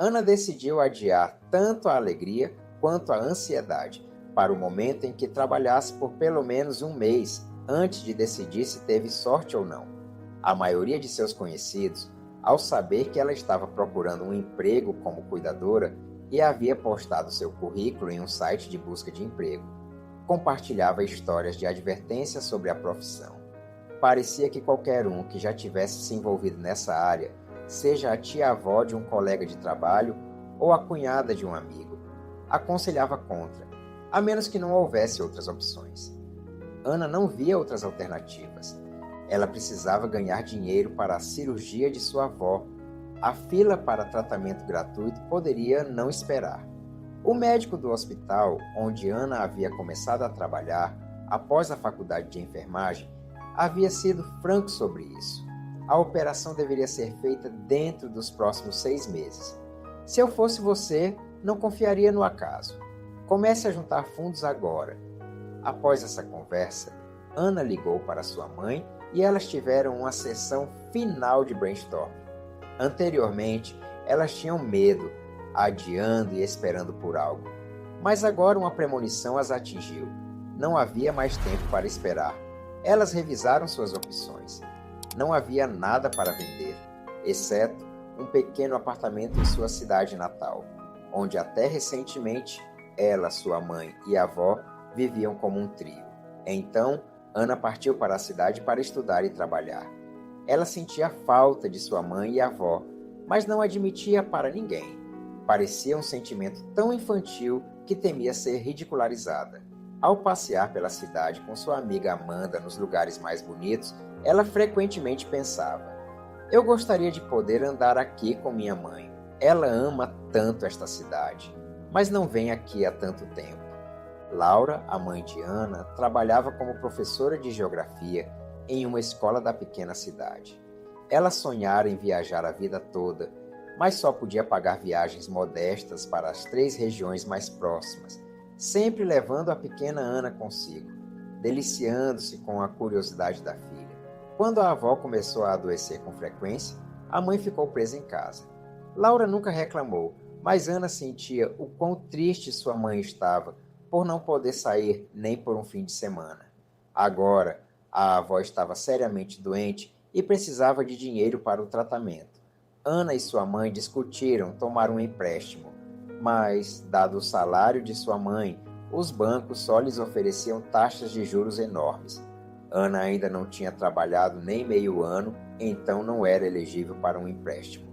Ana decidiu adiar tanto a alegria quanto a ansiedade para o momento em que trabalhasse por pelo menos um mês antes de decidir se teve sorte ou não. A maioria de seus conhecidos, ao saber que ela estava procurando um emprego como cuidadora e havia postado seu currículo em um site de busca de emprego, compartilhava histórias de advertência sobre a profissão. Parecia que qualquer um que já tivesse se envolvido nessa área, seja a tia-avó de um colega de trabalho ou a cunhada de um amigo, aconselhava contra, a menos que não houvesse outras opções. Ana não via outras alternativas. Ela precisava ganhar dinheiro para a cirurgia de sua avó. A fila para tratamento gratuito poderia não esperar. O médico do hospital, onde Ana havia começado a trabalhar após a faculdade de enfermagem, havia sido franco sobre isso. A operação deveria ser feita dentro dos próximos 6 meses. Se eu fosse você, não confiaria no acaso. Comece a juntar fundos agora. Após essa conversa, Ana ligou para sua mãe e elas tiveram uma sessão final de brainstorming. Anteriormente, elas tinham medo, adiando e esperando por algo. Mas agora uma premonição as atingiu. Não havia mais tempo para esperar. Elas revisaram suas opções. Não havia nada para vender, exceto um pequeno apartamento em sua cidade natal, onde até recentemente ela, sua mãe e a avó viviam como um trio. Então, Ana partiu para a cidade para estudar e trabalhar. Ela sentia falta de sua mãe e avó, mas não admitia para ninguém. Parecia um sentimento tão infantil que temia ser ridicularizada. Ao passear pela cidade com sua amiga Amanda nos lugares mais bonitos, ela frequentemente pensava: eu gostaria de poder andar aqui com minha mãe. Ela ama tanto esta cidade, mas não vem aqui há tanto tempo. Laura, a mãe de Ana, trabalhava como professora de geografia em uma escola da pequena cidade. Ela sonhara em viajar a vida toda, mas só podia pagar viagens modestas para as 3 regiões mais próximas, sempre levando a pequena Ana consigo, deliciando-se com a curiosidade da filha. Quando a avó começou a adoecer com frequência, a mãe ficou presa em casa. Laura nunca reclamou, mas Ana sentia o quão triste sua mãe estava por não poder sair nem por um fim de semana. Agora, a avó estava seriamente doente e precisava de dinheiro para o tratamento. Ana e sua mãe discutiram tomar um empréstimo, mas, dado o salário de sua mãe, os bancos só lhes ofereciam taxas de juros enormes. Ana ainda não tinha trabalhado nem meio ano, então não era elegível para um empréstimo.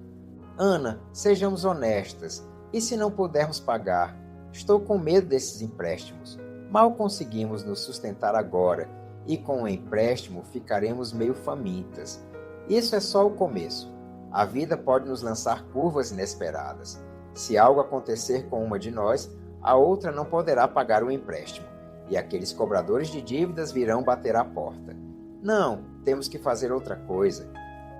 Ana, sejamos honestas, e se não pudermos pagar? Estou com medo desses empréstimos. Mal conseguimos nos sustentar agora, e com o empréstimo ficaremos meio famintas. Isso é só o começo. A vida pode nos lançar curvas inesperadas. Se algo acontecer com uma de nós, a outra não poderá pagar o empréstimo, e aqueles cobradores de dívidas virão bater à porta. Não, temos que fazer outra coisa.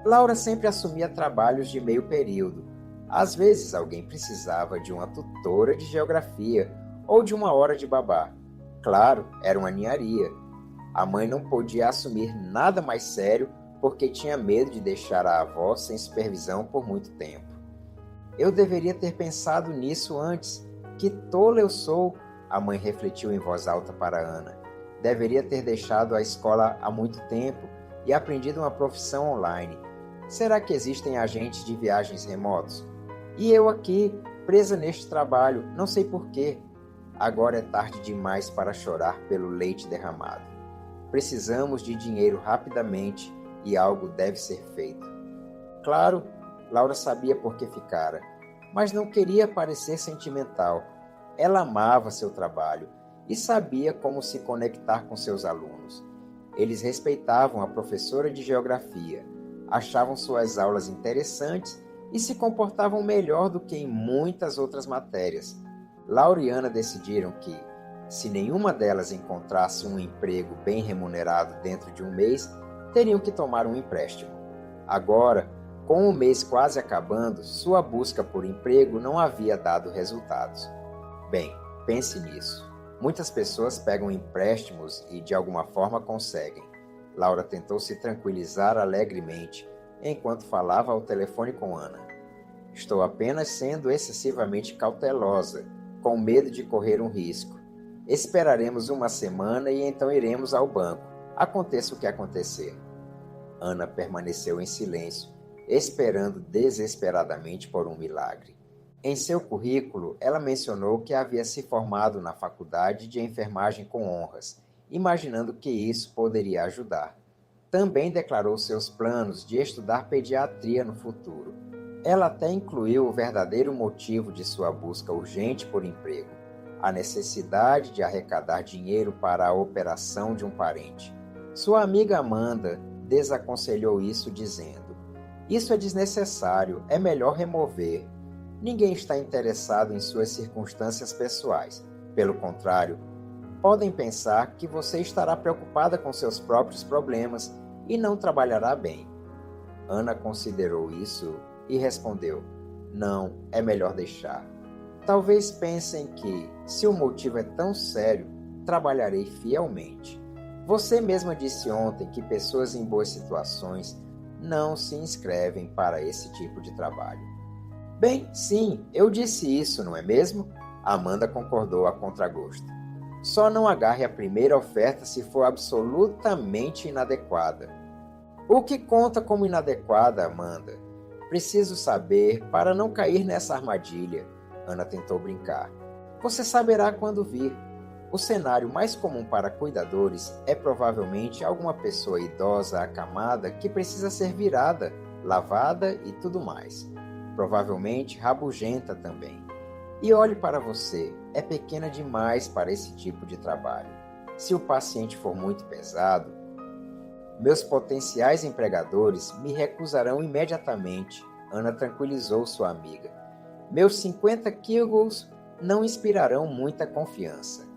Laura sempre assumia trabalhos de meio período. Às vezes alguém precisava de uma tutora de geografia ou de uma hora de babá. Claro, era uma ninharia. A mãe não podia assumir nada mais sério porque tinha medo de deixar a avó sem supervisão por muito tempo. Eu deveria ter pensado nisso antes. Que tola eu sou, a mãe refletiu em voz alta para Ana. Deveria ter deixado a escola há muito tempo e aprendido uma profissão online. Será que existem agentes de viagens remotos? E eu aqui, presa neste trabalho, não sei porquê. Agora é tarde demais para chorar pelo leite derramado. Precisamos de dinheiro rapidamente e algo deve ser feito. Claro, Laura sabia por que ficara, mas não queria parecer sentimental. Ela amava seu trabalho e sabia como se conectar com seus alunos. Eles respeitavam a professora de geografia, achavam suas aulas interessantes e se comportavam melhor do que em muitas outras matérias. Laura e Ana decidiram que, se nenhuma delas encontrasse um emprego bem remunerado dentro de um mês, teriam que tomar um empréstimo. Agora, com o mês quase acabando, sua busca por emprego não havia dado resultados. Bem, pense nisso. Muitas pessoas pegam empréstimos e de alguma forma conseguem. Laura tentou se tranquilizar alegremente enquanto falava ao telefone com Ana. Estou apenas sendo excessivamente cautelosa, com medo de correr um risco. Esperaremos uma semana e então iremos ao banco, aconteça o que acontecer. Ana permaneceu em silêncio, esperando desesperadamente por um milagre. Em seu currículo, ela mencionou que havia se formado na faculdade de enfermagem com honras, imaginando que isso poderia ajudar. Também declarou seus planos de estudar pediatria no futuro. Ela até incluiu o verdadeiro motivo de sua busca urgente por emprego, a necessidade de arrecadar dinheiro para a operação de um parente. Sua amiga Amanda desaconselhou isso dizendo: "Isso é desnecessário, é melhor remover. Ninguém está interessado em suas circunstâncias pessoais. Pelo contrário, podem pensar que você estará preocupada com seus próprios problemas e não trabalhará bem." Ana considerou isso e respondeu: "Não, é melhor deixar. Talvez pensem que, se o motivo é tão sério, trabalharei fielmente. Você mesma disse ontem que pessoas em boas situações não se inscrevem para esse tipo de trabalho." "Bem, sim, eu disse isso, não é mesmo?" Amanda concordou a contragosto. "Só não agarre a primeira oferta se for absolutamente inadequada." "O que conta como inadequada, Amanda? Preciso saber para não cair nessa armadilha." Ana tentou brincar. "Você saberá quando vir. O cenário mais comum para cuidadores é provavelmente alguma pessoa idosa acamada que precisa ser virada, lavada e tudo mais. Provavelmente rabugenta também. E olhe para você, é pequena demais para esse tipo de trabalho. Se o paciente for muito pesado, meus potenciais empregadores me recusarão imediatamente." Ana tranquilizou sua amiga. "Meus 50 quilos não inspirarão muita confiança."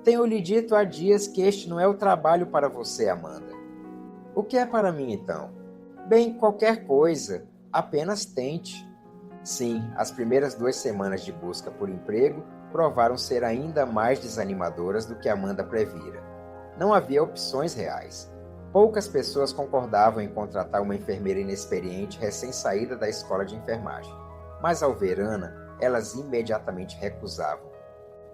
"Tenho lhe dito há dias que este não é o trabalho para você, Amanda." "O que é para mim, então?" "Bem, qualquer coisa. Apenas tente." Sim, as primeiras 2 semanas de busca por emprego provaram ser ainda mais desanimadoras do que Amanda previra. Não havia opções reais. Poucas pessoas concordavam em contratar uma enfermeira inexperiente recém-saída da escola de enfermagem. Mas ao ver Ana, elas imediatamente recusavam.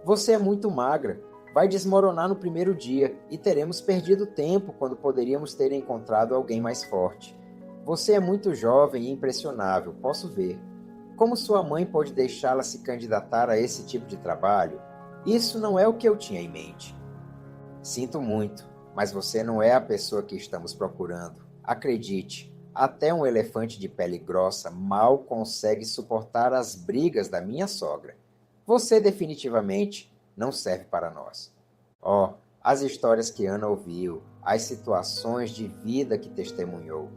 "Você é muito magra. Vai desmoronar no primeiro dia e teremos perdido tempo quando poderíamos ter encontrado alguém mais forte. Você é muito jovem e impressionável, posso ver. Como sua mãe pode deixá-la se candidatar a esse tipo de trabalho? Isso não é o que eu tinha em mente." "Sinto muito, mas você não é a pessoa que estamos procurando. Acredite, até um elefante de pele grossa mal consegue suportar as brigas da minha sogra. Você definitivamente não serve para nós." Oh, as histórias que Ana ouviu, as situações de vida que testemunhou.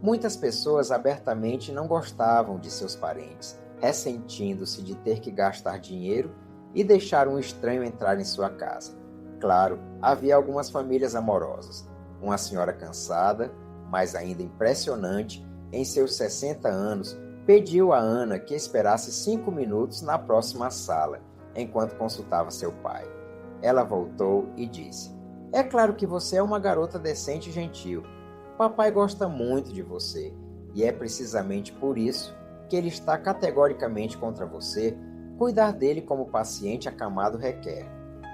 Muitas pessoas abertamente não gostavam de seus parentes, ressentindo-se de ter que gastar dinheiro e deixar um estranho entrar em sua casa. Claro, havia algumas famílias amorosas. Uma senhora cansada, mas ainda impressionante, em seus 60 anos, pediu a Ana que esperasse 5 minutos na próxima sala, enquanto consultava seu pai. Ela voltou e disse: "É claro que você é uma garota decente e gentil. Papai gosta muito de você, e é precisamente por isso que ele está categoricamente contra você. Cuidar dele como paciente acamado requer.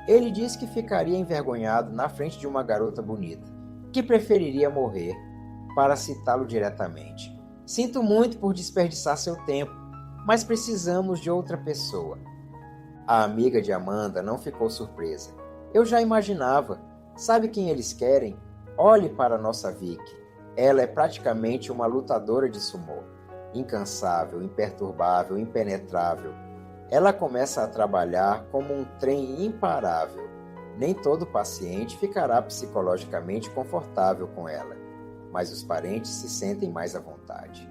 Ele disse que ficaria envergonhado na frente de uma garota bonita, que preferiria morrer." Para citá-lo diretamente: "Sinto muito por desperdiçar seu tempo, mas precisamos de outra pessoa." A amiga de Amanda não ficou surpresa. "Eu já imaginava. Sabe quem eles querem? Olhe para nossa Vicky. Ela é praticamente uma lutadora de sumô. Incansável, imperturbável, impenetrável. Ela começa a trabalhar como um trem imparável. Nem todo paciente ficará psicologicamente confortável com ela, mas os parentes se sentem mais à vontade."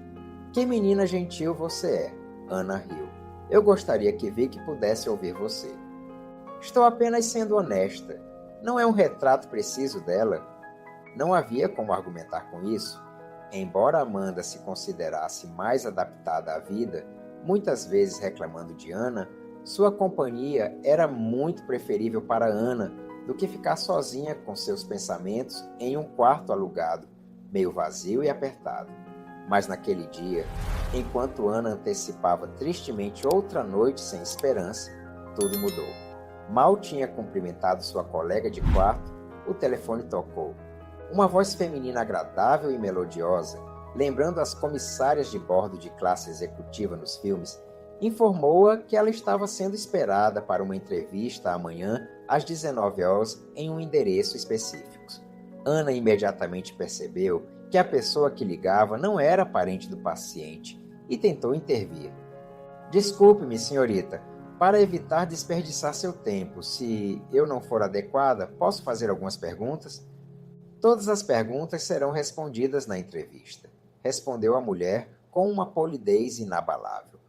"Que menina gentil você é." Ana riu. "Eu gostaria que Vicky pudesse ouvir você." "Estou apenas sendo honesta. Não é um retrato preciso dela." Não havia como argumentar com isso. Embora Amanda se considerasse mais adaptada à vida, muitas vezes reclamando de Ana, sua companhia era muito preferível para Ana do que ficar sozinha com seus pensamentos em um quarto alugado, meio vazio e apertado. Mas naquele dia, enquanto Ana antecipava tristemente outra noite sem esperança, tudo mudou. Mal tinha cumprimentado sua colega de quarto, o telefone tocou. Uma voz feminina agradável e melodiosa, lembrando as comissárias de bordo de classe executiva nos filmes, informou-a que ela estava sendo esperada para uma entrevista amanhã às 19 horas em um endereço específico. Ana imediatamente percebeu que a pessoa que ligava não era parente do paciente e tentou intervir. Desculpe-me, senhorita, para evitar desperdiçar seu tempo, se eu não for adequada, posso fazer algumas perguntas? Todas as perguntas serão respondidas na entrevista, respondeu a mulher com uma polidez inabalável.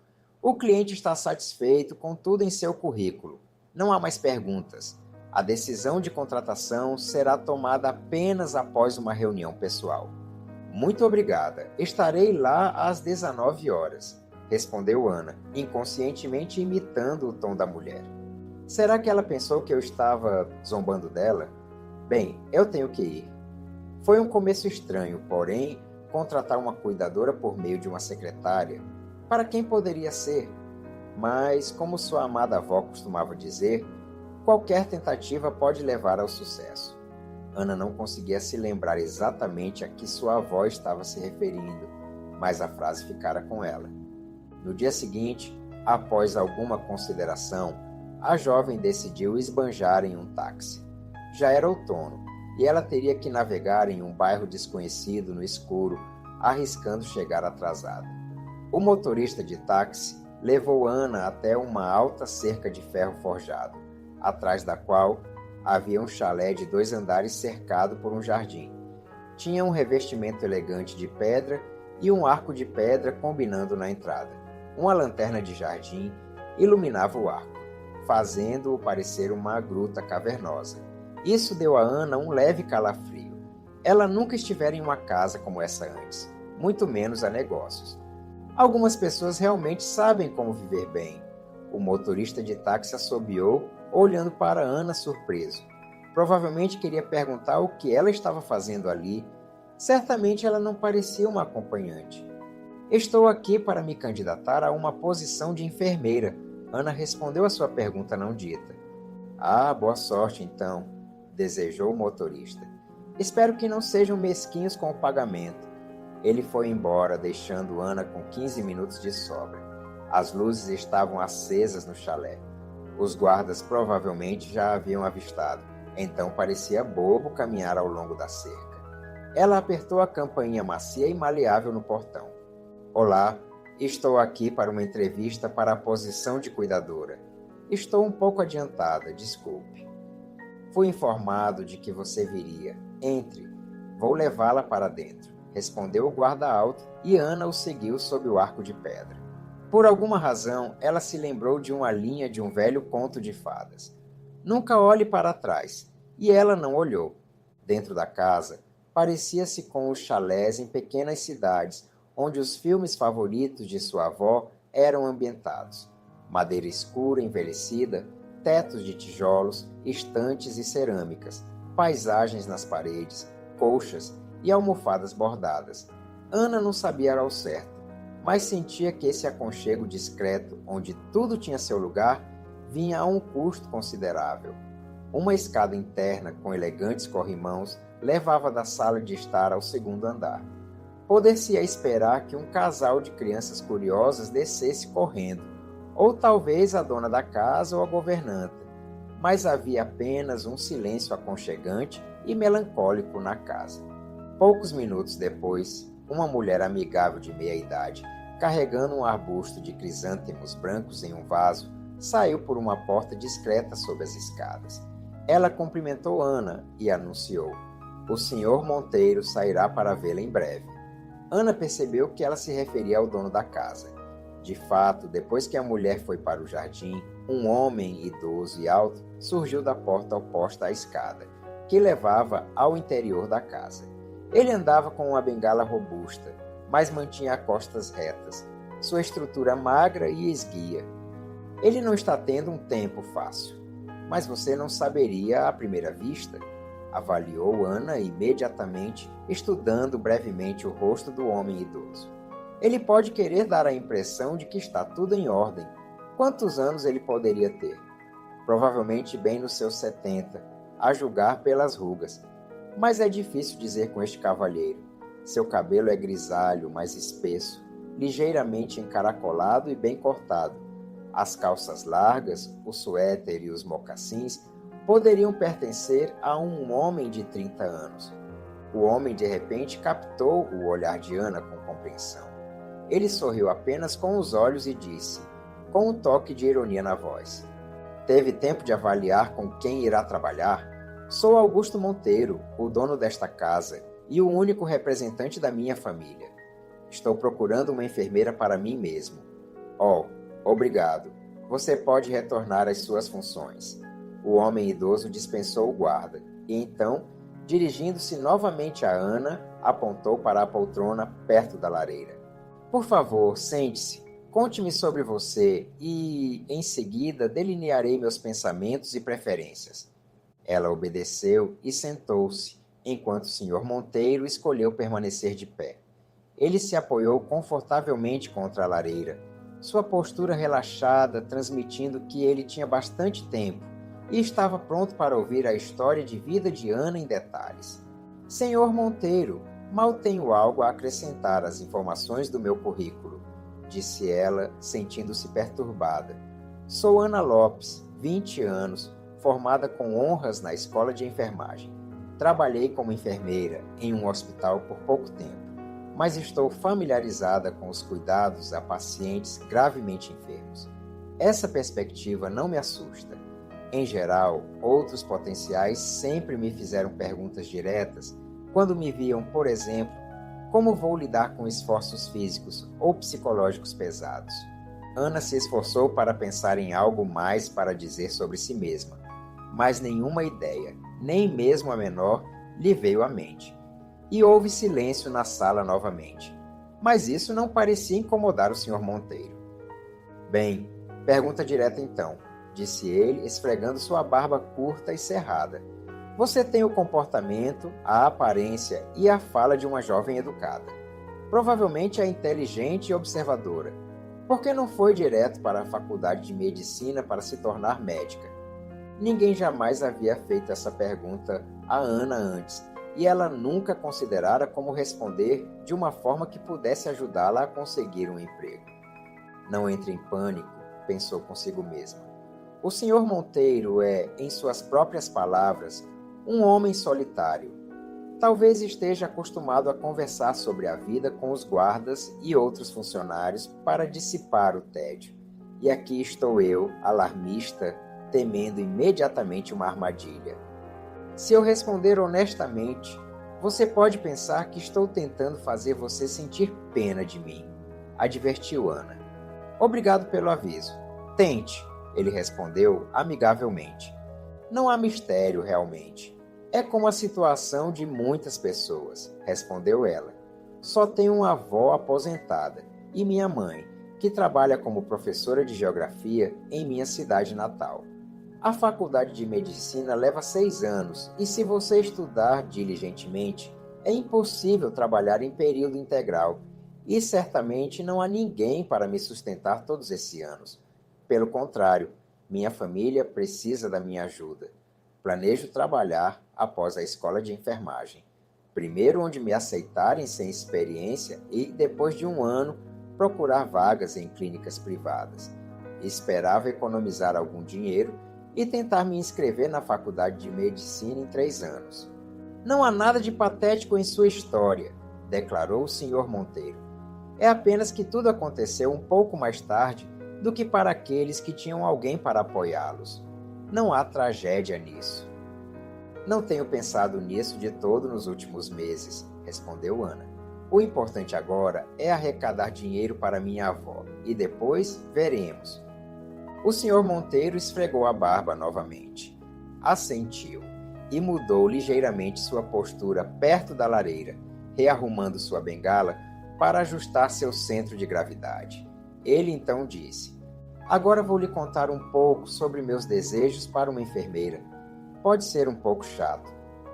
O cliente está satisfeito com tudo em seu currículo. Não há mais perguntas. A decisão de contratação será tomada apenas após uma reunião pessoal. Muito obrigada. Estarei lá às 19 horas, respondeu Ana, inconscientemente imitando o tom da mulher. Será que ela pensou que eu estava zombando dela? Bem, eu tenho que ir. Foi um começo estranho, porém, contratar uma cuidadora por meio de uma secretária. Para quem poderia ser? Mas, como sua amada avó costumava dizer, qualquer tentativa pode levar ao sucesso. Ana não conseguia se lembrar exatamente a que sua avó estava se referindo, mas a frase ficara com ela. No dia seguinte, após alguma consideração, a jovem decidiu esbanjar em um táxi. Já era outono, e ela teria que navegar em um bairro desconhecido no escuro, arriscando chegar atrasada. O motorista de táxi levou Ana até uma alta cerca de ferro forjado, atrás da qual havia um chalé de 2 andares cercado por um jardim. Tinha um revestimento elegante de pedra e um arco de pedra combinando na entrada. Uma lanterna de jardim iluminava o arco, fazendo-o parecer uma gruta cavernosa. Isso deu a Ana um leve calafrio. Ela nunca estivera em uma casa como essa antes, muito menos a negócios. Algumas pessoas realmente sabem como viver bem. O motorista de táxi assobiou, olhando para Ana surpreso. Provavelmente queria perguntar o que ela estava fazendo ali. Certamente ela não parecia uma acompanhante. Estou aqui para me candidatar a uma posição de enfermeira. Ana respondeu a sua pergunta não dita. Ah, boa sorte então, desejou o motorista. Espero que não sejam mesquinhos com o pagamento. Ele foi embora, deixando Ana com 15 minutos de sobra. As luzes estavam acesas no chalé. Os guardas provavelmente já a haviam avistado, então parecia bobo caminhar ao longo da cerca. Ela apertou a campainha macia e maleável no portão. Olá, estou aqui para uma entrevista para a posição de cuidadora. Estou um pouco adiantada, desculpe. Fui informado de que você viria. Entre, vou levá-la para dentro, respondeu o guarda alto e Ana o seguiu sob o arco de pedra. Por alguma razão, ela se lembrou de uma linha de um velho conto de fadas. Nunca olhe para trás, e ela não olhou. Dentro da casa, parecia-se com os chalés em pequenas cidades, onde os filmes favoritos de sua avó eram ambientados. Madeira escura envelhecida, tetos de tijolos, estantes e cerâmicas, paisagens nas paredes, colchas e almofadas bordadas. Ana não sabia ao certo, mas sentia que esse aconchego discreto, onde tudo tinha seu lugar, vinha a um custo considerável. Uma escada interna com elegantes corrimãos levava da sala de estar ao 2º andar. Poder-se-ia esperar que um casal de crianças curiosas descesse correndo, ou talvez a dona da casa ou a governanta, mas havia apenas um silêncio aconchegante e melancólico na casa. Poucos minutos depois, uma mulher amigável de meia-idade, carregando um arbusto de crisântemos brancos em um vaso, saiu por uma porta discreta sob as escadas. Ela cumprimentou Ana e anunciou: "O senhor Monteiro sairá para vê-la em breve." Ana percebeu que ela se referia ao dono da casa. De fato, depois que a mulher foi para o jardim, um homem idoso e alto surgiu da porta oposta à escada, que levava ao interior da casa. Ele andava com uma bengala robusta, mas mantinha as costas retas, sua estrutura magra e esguia. Ele não está tendo um tempo fácil, mas você não saberia à primeira vista? avaliou Ana imediatamente, estudando brevemente o rosto do homem idoso. Ele pode querer dar a impressão de que está tudo em ordem. Quantos anos ele poderia ter? Provavelmente bem nos seus 70, a julgar pelas rugas. Mas é difícil dizer com este cavalheiro. Seu cabelo é grisalho, mais espesso, ligeiramente encaracolado e bem cortado. As calças largas, o suéter e os mocassins poderiam pertencer a um homem de 30 anos. O homem de repente captou o olhar de Ana com compreensão. Ele sorriu apenas com os olhos e disse, com um toque de ironia na voz: "Teve tempo de avaliar com quem irá trabalhar? Sou Augusto Monteiro, o dono desta casa e o único representante da minha família. Estou procurando uma enfermeira para mim mesmo." "Oh, obrigado. Você pode retornar às suas funções." O homem idoso dispensou o guarda e então, dirigindo-se novamente a Ana, apontou para a poltrona perto da lareira. "Por favor, sente-se. Conte-me sobre você e, em seguida, delinearei meus pensamentos e preferências." Ela obedeceu e sentou-se, enquanto o Sr. Monteiro escolheu permanecer de pé. Ele se apoiou confortavelmente contra a lareira, sua postura relaxada, transmitindo que ele tinha bastante tempo e estava pronto para ouvir a história de vida de Ana em detalhes. "Senhor Monteiro, mal tenho algo a acrescentar às informações do meu currículo", disse ela, sentindo-se perturbada. "Sou Ana Lopes, 20 anos, formada com honras na escola de enfermagem. Trabalhei como enfermeira em um hospital por pouco tempo, mas estou familiarizada com os cuidados a pacientes gravemente enfermos. Essa perspectiva não me assusta. Em geral, outros potenciais sempre me fizeram perguntas diretas quando me viam, por exemplo, como vou lidar com esforços físicos ou psicológicos pesados." Ana se esforçou para pensar em algo mais para dizer sobre si mesma, mas nenhuma ideia, nem mesmo a menor, lhe veio à mente. E houve silêncio na sala novamente. Mas isso não parecia incomodar o Sr. Monteiro. "Bem, pergunta direta então", disse ele, esfregando sua barba curta e cerrada. "Você tem o comportamento, a aparência e a fala de uma jovem educada. Provavelmente é inteligente e observadora. Por que não foi direto para a faculdade de medicina para se tornar médica?" Ninguém jamais havia feito essa pergunta a Ana antes, e ela nunca considerara como responder de uma forma que pudesse ajudá-la a conseguir um emprego. "Não entre em pânico", pensou consigo mesma. "O Sr. Monteiro é, em suas próprias palavras, um homem solitário. Talvez esteja acostumado a conversar sobre a vida com os guardas e outros funcionários para dissipar o tédio. E aqui estou eu, alarmista, temendo imediatamente uma armadilha. Se eu responder honestamente, você pode pensar que estou tentando fazer você sentir pena de mim", advertiu Ana. "Obrigado pelo aviso. Tente", ele respondeu amigavelmente. "Não há mistério realmente. É como a situação de muitas pessoas", respondeu ela. "Só tenho uma avó aposentada e minha mãe, que trabalha como professora de geografia em minha cidade natal. A faculdade de medicina leva 6 anos e, se você estudar diligentemente, é impossível trabalhar em período integral e certamente não há ninguém para me sustentar todos esses anos. Pelo contrário, minha família precisa da minha ajuda. Planejo trabalhar após a escola de enfermagem. Primeiro onde me aceitarem sem experiência e, depois de 1 ano, procurar vagas em clínicas privadas. Esperava economizar algum dinheiro e tentar me inscrever na faculdade de medicina em 3 anos. "Não há nada de patético em sua história", declarou o Sr. Monteiro. "É apenas que tudo aconteceu um pouco mais tarde do que para aqueles que tinham alguém para apoiá-los. Não há tragédia nisso." "Não tenho pensado nisso de todo nos últimos meses", respondeu Ana. "O importante agora é arrecadar dinheiro para minha avó e depois veremos." O Sr. Monteiro esfregou a barba novamente. Assentiu e mudou ligeiramente sua postura perto da lareira, rearrumando sua bengala para ajustar seu centro de gravidade. Ele então disse: "Agora vou lhe contar um pouco sobre meus desejos para uma enfermeira. Pode ser um pouco chato.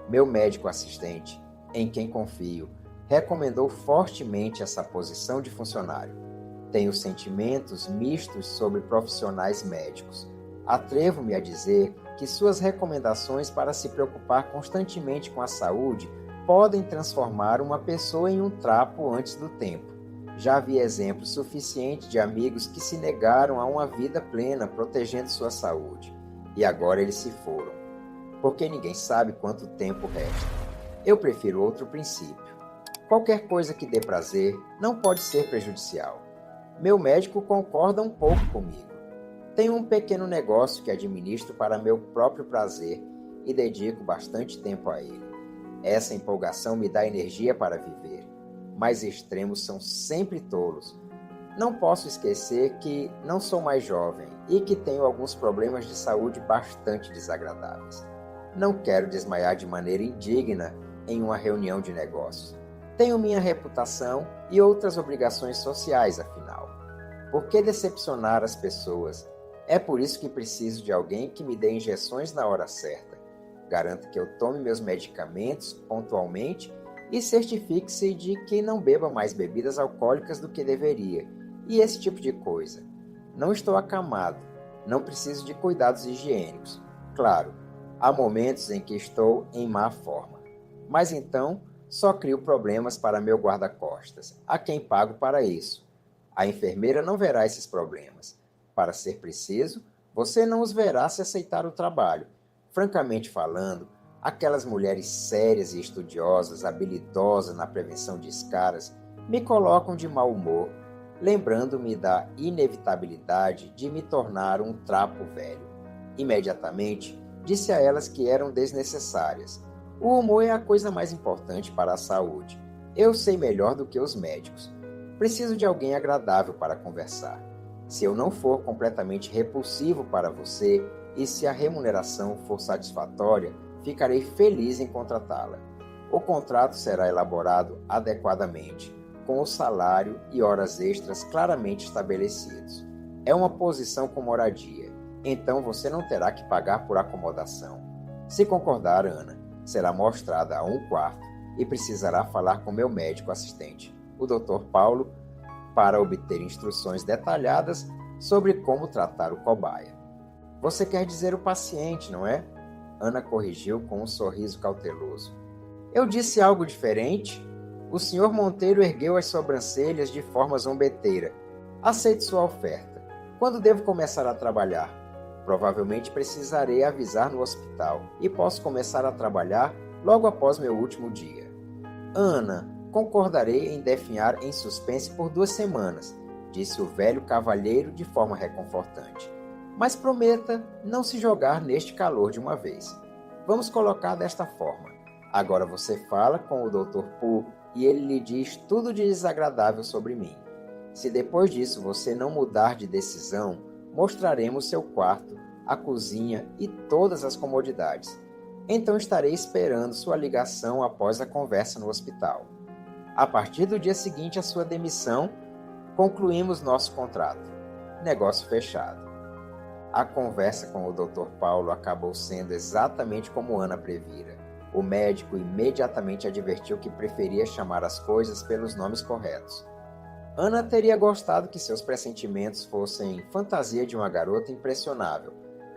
Meu médico assistente, em quem confio, recomendou fortemente essa posição de funcionário. Tenho sentimentos mistos sobre profissionais médicos. Atrevo-me a dizer que suas recomendações para se preocupar constantemente com a saúde podem transformar uma pessoa em um trapo antes do tempo. Já vi exemplos suficientes de amigos que se negaram a uma vida plena protegendo sua saúde. E agora eles se foram. Porque ninguém sabe quanto tempo resta. Eu prefiro outro princípio. Qualquer coisa que dê prazer não pode ser prejudicial. Meu médico concorda um pouco comigo. Tenho um pequeno negócio que administro para meu próprio prazer e dedico bastante tempo a ele. Essa empolgação me dá energia para viver, mas extremos são sempre tolos. Não posso esquecer que não sou mais jovem e que tenho alguns problemas de saúde bastante desagradáveis. Não quero desmaiar de maneira indigna em uma reunião de negócios. Tenho minha reputação e outras obrigações sociais, afinal. Por que decepcionar as pessoas? É por isso que preciso de alguém que me dê injeções na hora certa, garanta que eu tome meus medicamentos pontualmente e certifique-se de que não beba mais bebidas alcoólicas do que deveria, e esse tipo de coisa. Não estou acamado, não preciso de cuidados higiênicos. Claro, há momentos em que estou em má forma, mas então só crio problemas para meu guarda-costas, a quem pago para isso. A enfermeira não verá esses problemas. Para ser preciso, você não os verá se aceitar o trabalho. Francamente falando, aquelas mulheres sérias e estudiosas, habilidosas na prevenção de escaras, me colocam de mau humor, lembrando-me da inevitabilidade de me tornar um trapo velho. Imediatamente, disse a elas que eram desnecessárias. O humor é a coisa mais importante para a saúde. Eu sei melhor do que os médicos. Preciso de alguém agradável para conversar. Se eu não for completamente repulsivo para você e se a remuneração for satisfatória, ficarei feliz em contratá-la. O contrato será elaborado adequadamente, com o salário e horas extras claramente estabelecidos. É uma posição com moradia, então você não terá que pagar por acomodação. Se concordar, Ana, será mostrada a um quarto e precisará falar com meu médico assistente, o Dr. Paulo, para obter instruções detalhadas sobre como tratar o cobaia. Você quer dizer o paciente, não é? Ana corrigiu com um sorriso cauteloso. Eu disse algo diferente? O Sr. Monteiro ergueu as sobrancelhas de forma zombeteira. Aceito sua oferta. Quando devo começar a trabalhar? Provavelmente precisarei avisar no hospital e posso começar a trabalhar logo após meu último dia. Ana, concordarei em definhar em suspense por 2 semanas, disse o velho cavalheiro de forma reconfortante. Mas prometa não se jogar neste calor de uma vez. Vamos colocar desta forma. Agora você fala com o Dr. Pooh e ele lhe diz tudo de desagradável sobre mim. Se depois disso você não mudar de decisão, mostraremos seu quarto, a cozinha e todas as comodidades. Então estarei esperando sua ligação após a conversa no hospital. A partir do dia seguinte à sua demissão, concluímos nosso contrato. Negócio fechado. A conversa com o Dr. Paulo acabou sendo exatamente como Ana previra. O médico imediatamente advertiu que preferia chamar as coisas pelos nomes corretos. Ana teria gostado que seus pressentimentos fossem fantasia de uma garota impressionável,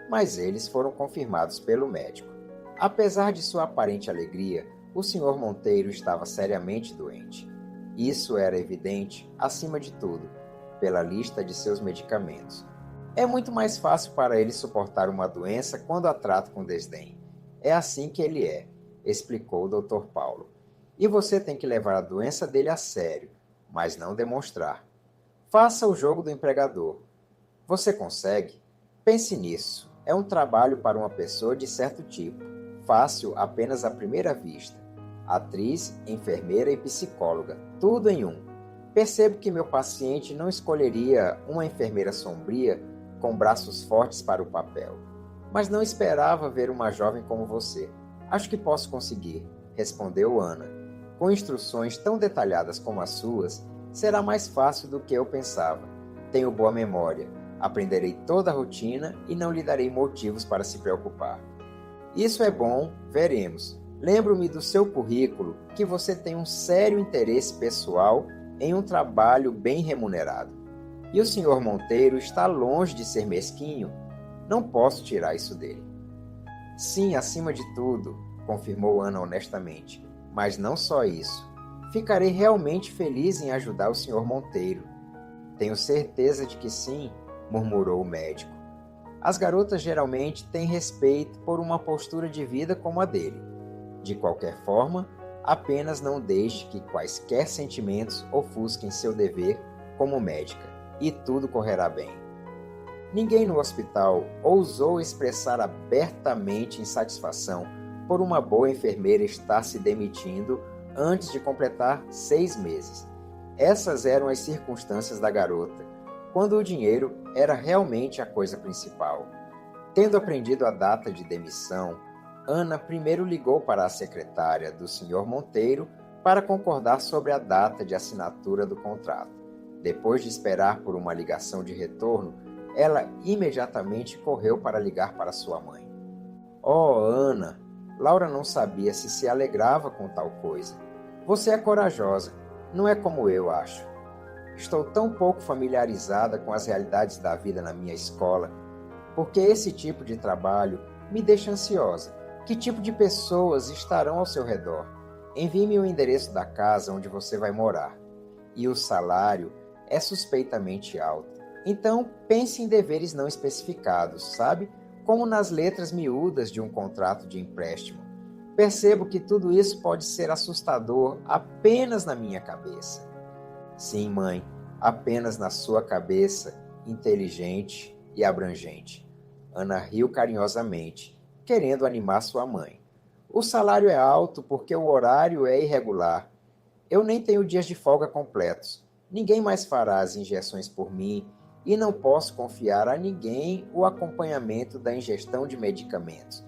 mas eles foram confirmados pelo médico. Apesar de sua aparente alegria, o Sr. Monteiro estava seriamente doente. Isso era evidente, acima de tudo, pela lista de seus medicamentos. É muito mais fácil para ele suportar uma doença quando a trata com desdém. É assim que ele é, explicou o Dr. Paulo. E você tem que levar a doença dele a sério, mas não demonstrar. Faça o jogo do empregador. Você consegue? Pense nisso. É um trabalho para uma pessoa de certo tipo, fácil apenas à primeira vista. Atriz, enfermeira e psicóloga, tudo em um. Percebo que meu paciente não escolheria uma enfermeira sombria com braços fortes para o papel. Mas não esperava ver uma jovem como você. Acho que posso conseguir, respondeu Ana. Com instruções tão detalhadas como as suas, será mais fácil do que eu pensava. Tenho boa memória, aprenderei toda a rotina e não lhe darei motivos para se preocupar. Isso é bom, veremos. Lembro-me do seu currículo que você tem um sério interesse pessoal em um trabalho bem remunerado. E o Sr. Monteiro está longe de ser mesquinho. Não posso tirar isso dele. Sim, acima de tudo, confirmou Ana honestamente. Mas não só isso. Ficarei realmente feliz em ajudar o Sr. Monteiro. Tenho certeza de que sim, murmurou o médico. As garotas geralmente têm respeito por uma postura de vida como a dele. De qualquer forma, apenas não deixe que quaisquer sentimentos ofusquem seu dever como médica, e tudo correrá bem. Ninguém no hospital ousou expressar abertamente insatisfação por uma boa enfermeira estar se demitindo antes de completar 6 meses. Essas eram as circunstâncias da garota, quando o dinheiro era realmente a coisa principal. Tendo aprendido a data de demissão, Ana primeiro ligou para a secretária do Sr. Monteiro para concordar sobre a data de assinatura do contrato. Depois de esperar por uma ligação de retorno, ela imediatamente correu para ligar para sua mãe. Oh, Ana! Laura não sabia se alegrava com tal coisa. Você é corajosa, não é como eu acho. Estou tão pouco familiarizada com as realidades da vida na minha escola, porque esse tipo de trabalho me deixa ansiosa. Que tipo de pessoas estarão ao seu redor? Envie-me o endereço da casa onde você vai morar. E o salário é suspeitamente alto. Então, pense em deveres não especificados, sabe? Como nas letras miúdas de um contrato de empréstimo. Percebo que tudo isso pode ser assustador apenas na minha cabeça. Sim, mãe, apenas na sua cabeça, inteligente e abrangente. Ana riu carinhosamente, querendo animar sua mãe. O salário é alto porque o horário é irregular. Eu nem tenho dias de folga completos. Ninguém mais fará as injeções por mim e não posso confiar a ninguém o acompanhamento da ingestão de medicamentos.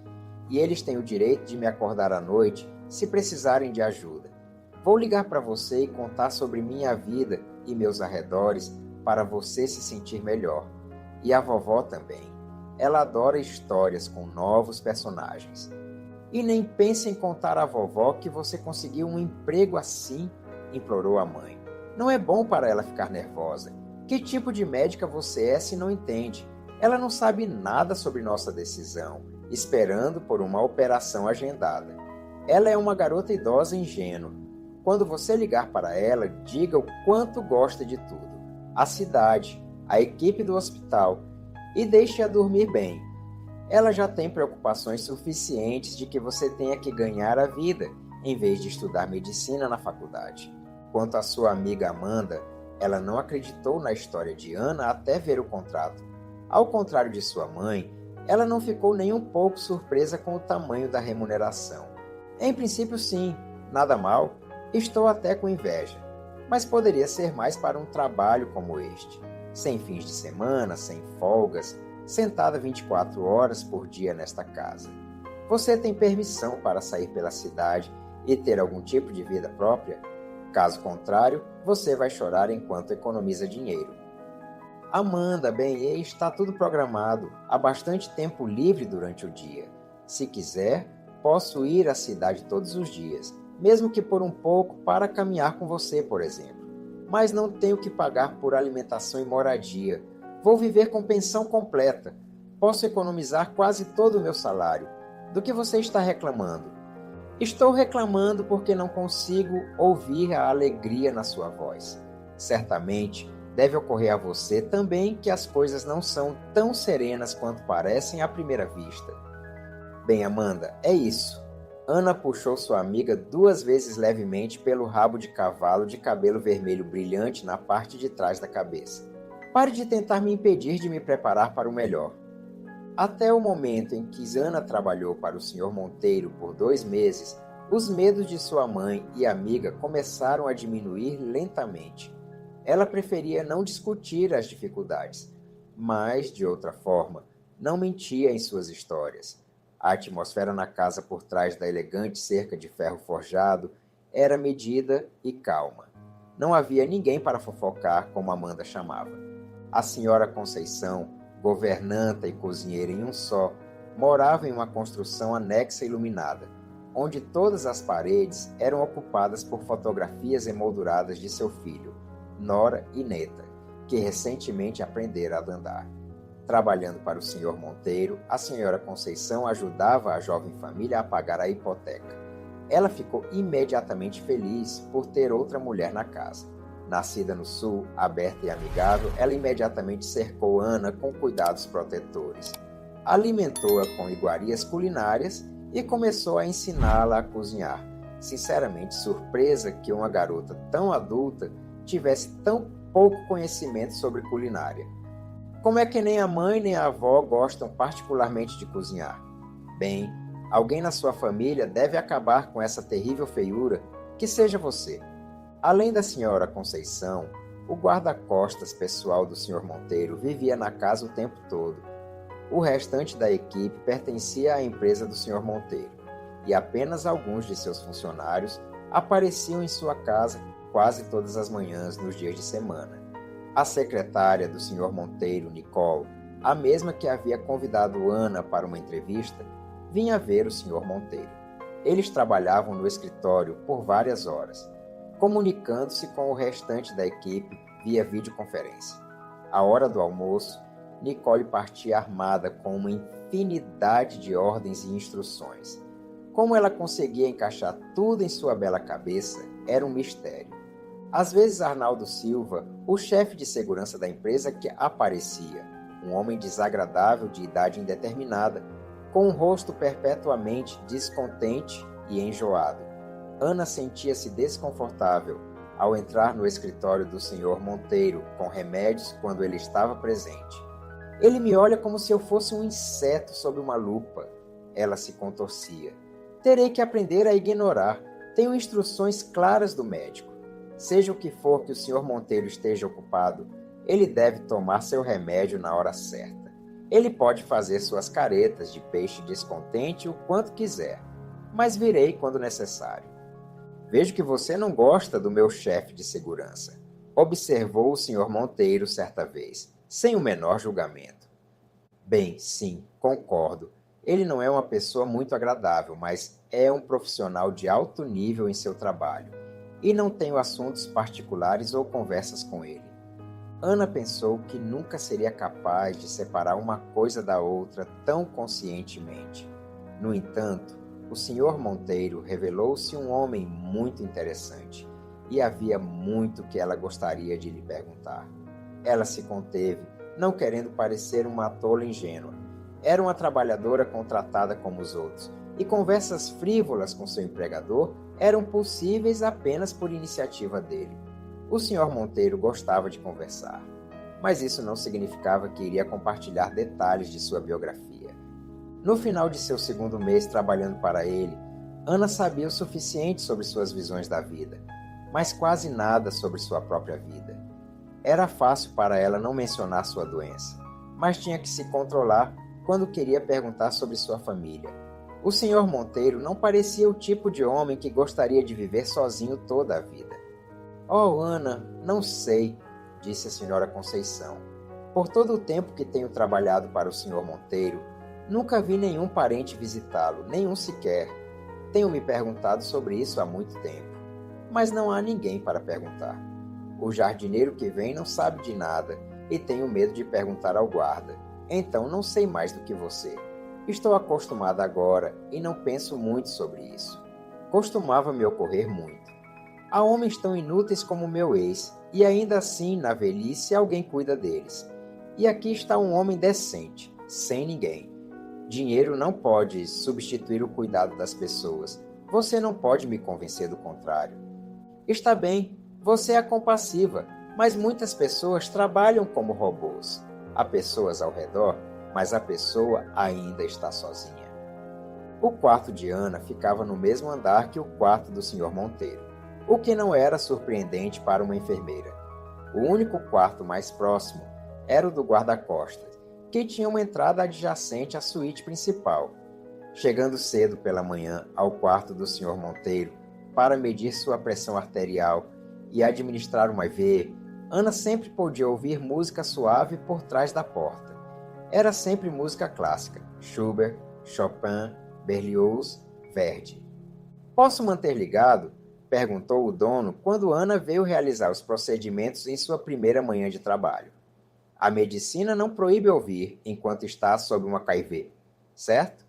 E eles têm o direito de me acordar à noite se precisarem de ajuda. Vou ligar para você e contar sobre minha vida e meus arredores para você se sentir melhor. E a vovó também. Ela adora histórias com novos personagens. E nem pense em contar à vovó que você conseguiu um emprego assim, implorou a mãe. Não é bom para ela ficar nervosa. Que tipo de médica você é se não entende? Ela não sabe nada sobre nossa decisão, esperando por uma operação agendada. Ela é uma garota idosa ingênua. Quando você ligar para ela, diga o quanto gosta de tudo. A cidade, a equipe do hospital, e deixe-a dormir bem. Ela já tem preocupações suficientes de que você tenha que ganhar a vida, em vez de estudar medicina na faculdade. Quanto à sua amiga Amanda, ela não acreditou na história de Ana até ver o contrato. Ao contrário de sua mãe, ela não ficou nem um pouco surpresa com o tamanho da remuneração. Em princípio, sim, nada mal, estou até com inveja, mas poderia ser mais para um trabalho como este. Sem fins de semana, sem folgas, sentada 24 horas por dia nesta casa. Você tem permissão para sair pela cidade e ter algum tipo de vida própria? Caso contrário, você vai chorar enquanto economiza dinheiro. Amanda, bem, está tudo programado. Há bastante tempo livre durante o dia. Se quiser, posso ir à cidade todos os dias, mesmo que por um pouco para caminhar com você, por exemplo. Mas não tenho que pagar por alimentação e moradia. Vou viver com pensão completa. Posso economizar quase todo o meu salário. Do que você está reclamando? Estou reclamando porque não consigo ouvir a alegria na sua voz. Certamente, deve ocorrer a você também que as coisas não são tão serenas quanto parecem à primeira vista. Bem, Amanda, é isso. Ana puxou sua amiga 2 vezes levemente pelo rabo de cavalo de cabelo vermelho brilhante na parte de trás da cabeça. Pare de tentar me impedir de me preparar para o melhor. Até o momento em que Ana trabalhou para o Sr. Monteiro por 2 meses, os medos de sua mãe e amiga começaram a diminuir lentamente. Ela preferia não discutir as dificuldades, mas, de outra forma, não mentia em suas histórias. A atmosfera na casa por trás da elegante cerca de ferro forjado era medida e calma. Não havia ninguém para fofocar, como Amanda chamava. A senhora Conceição, governanta e cozinheira em um só, morava em uma construção anexa iluminada. onde todas as paredes eram ocupadas por fotografias emolduradas de seu filho, Nora e Neta, que recentemente aprenderam a andar. Trabalhando para o Sr. Monteiro, a Sra. Conceição ajudava a jovem família a pagar a hipoteca. Ela ficou imediatamente feliz por ter outra mulher na casa. Nascida no Sul, aberta e amigável, ela imediatamente cercou Ana com cuidados protetores. Alimentou-a com iguarias culinárias e começou a ensiná-la a cozinhar, sinceramente surpresa que uma garota tão adulta tivesse tão pouco conhecimento sobre culinária. Como é que nem a mãe nem a avó gostam particularmente de cozinhar? Bem, alguém na sua família deve acabar com essa terrível feiura, que seja você. Além da Sra. Conceição, o guarda-costas pessoal do Sr. Monteiro vivia na casa o tempo todo. O restante da equipe pertencia à empresa do Sr. Monteiro, e apenas alguns de seus funcionários apareciam em sua casa quase todas as manhãs nos dias de semana. A secretária do Sr. Monteiro, Nicole, a mesma que havia convidado Ana para uma entrevista, vinha ver o Sr. Monteiro. Eles trabalhavam no escritório por várias horas, comunicando-se com o restante da equipe via videoconferência. À hora do almoço, Nicole partia armada com uma infinidade de ordens e instruções. Como ela conseguia encaixar tudo em sua bela cabeça era um mistério. Às vezes Arnaldo Silva, o chefe de segurança da empresa, que aparecia, um homem desagradável de idade indeterminada, com um rosto perpetuamente descontente e enjoado. Ana sentia-se desconfortável ao entrar no escritório do Sr. Monteiro com remédios quando ele estava presente. Ele me olha como se eu fosse um inseto sob uma lupa. Ela se contorcia. Terei que aprender a ignorar. Tenho instruções claras do médico. Seja o que for que o Sr. Monteiro esteja ocupado, ele deve tomar seu remédio na hora certa. Ele pode fazer suas caretas de peixe descontente o quanto quiser, mas virei quando necessário. Vejo que você não gosta do meu chefe de segurança, observou o Sr. Monteiro certa vez, sem o menor julgamento. Bem, sim, concordo. Ele não é uma pessoa muito agradável, mas é um profissional de alto nível em seu trabalho, e não tenho assuntos particulares ou conversas com ele. Ana pensou que nunca seria capaz de separar uma coisa da outra tão conscientemente. No entanto, o Sr. Monteiro revelou-se um homem muito interessante, e havia muito que ela gostaria de lhe perguntar. Ela se conteve, não querendo parecer uma tola ingênua. Era uma trabalhadora contratada como os outros, e conversas frívolas com seu empregador eram possíveis apenas por iniciativa dele. O Sr. Monteiro gostava de conversar, mas isso não significava que iria compartilhar detalhes de sua biografia. No final de seu segundo mês trabalhando para ele, Ana sabia o suficiente sobre suas visões da vida, mas quase nada sobre sua própria vida. Era fácil para ela não mencionar sua doença, mas tinha que se controlar quando queria perguntar sobre sua família. O Sr. Monteiro não parecia o tipo de homem que gostaria de viver sozinho toda a vida. Oh, Ana, não sei, disse a Sra. Conceição. Por todo o tempo que tenho trabalhado para o Sr. Monteiro, nunca vi nenhum parente visitá-lo, nenhum sequer. Tenho me perguntado sobre isso há muito tempo, mas não há ninguém para perguntar. O jardineiro que vem não sabe de nada e tenho medo de perguntar ao guarda. Então não sei mais do que você. Estou acostumada agora e não penso muito sobre isso. Costumava me ocorrer muito. Há homens tão inúteis como meu ex, e ainda assim, na velhice, alguém cuida deles. E aqui está um homem decente, sem ninguém. Dinheiro não pode substituir o cuidado das pessoas. Você não pode me convencer do contrário. Está bem, você é compassiva, mas muitas pessoas trabalham como robôs. Há pessoas ao redor, mas a pessoa ainda está sozinha. O quarto de Ana ficava no mesmo andar que o quarto do Sr. Monteiro, o que não era surpreendente para uma enfermeira. O único quarto mais próximo era o do guarda-costas, que tinha uma entrada adjacente à suíte principal. Chegando cedo pela manhã ao quarto do Sr. Monteiro para medir sua pressão arterial e administrar uma IV, Ana sempre podia ouvir música suave por trás da porta. Era sempre música clássica, Schubert, Chopin, Berlioz, Verdi. Posso manter ligado? Perguntou o dono quando Ana veio realizar os procedimentos em sua primeira manhã de trabalho. A medicina não proíbe ouvir enquanto está sob uma HIV, certo?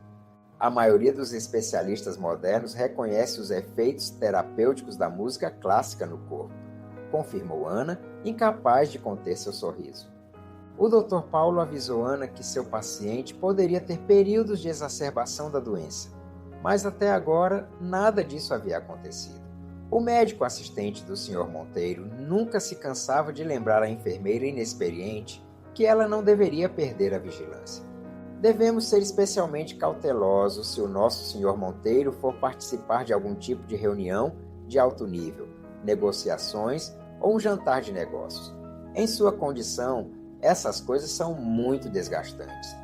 A maioria dos especialistas modernos reconhece os efeitos terapêuticos da música clássica no corpo, confirmou Ana, incapaz de conter seu sorriso. O Dr. Paulo avisou Ana que seu paciente poderia ter períodos de exacerbação da doença, mas até agora nada disso havia acontecido. O médico assistente do Sr. Monteiro nunca se cansava de lembrar à enfermeira inexperiente que ela não deveria perder a vigilância. Devemos ser especialmente cautelosos se o nosso Sr. Monteiro for participar de algum tipo de reunião de alto nível, negociações ou um jantar de negócios. Em sua condição, essas coisas são muito desgastantes.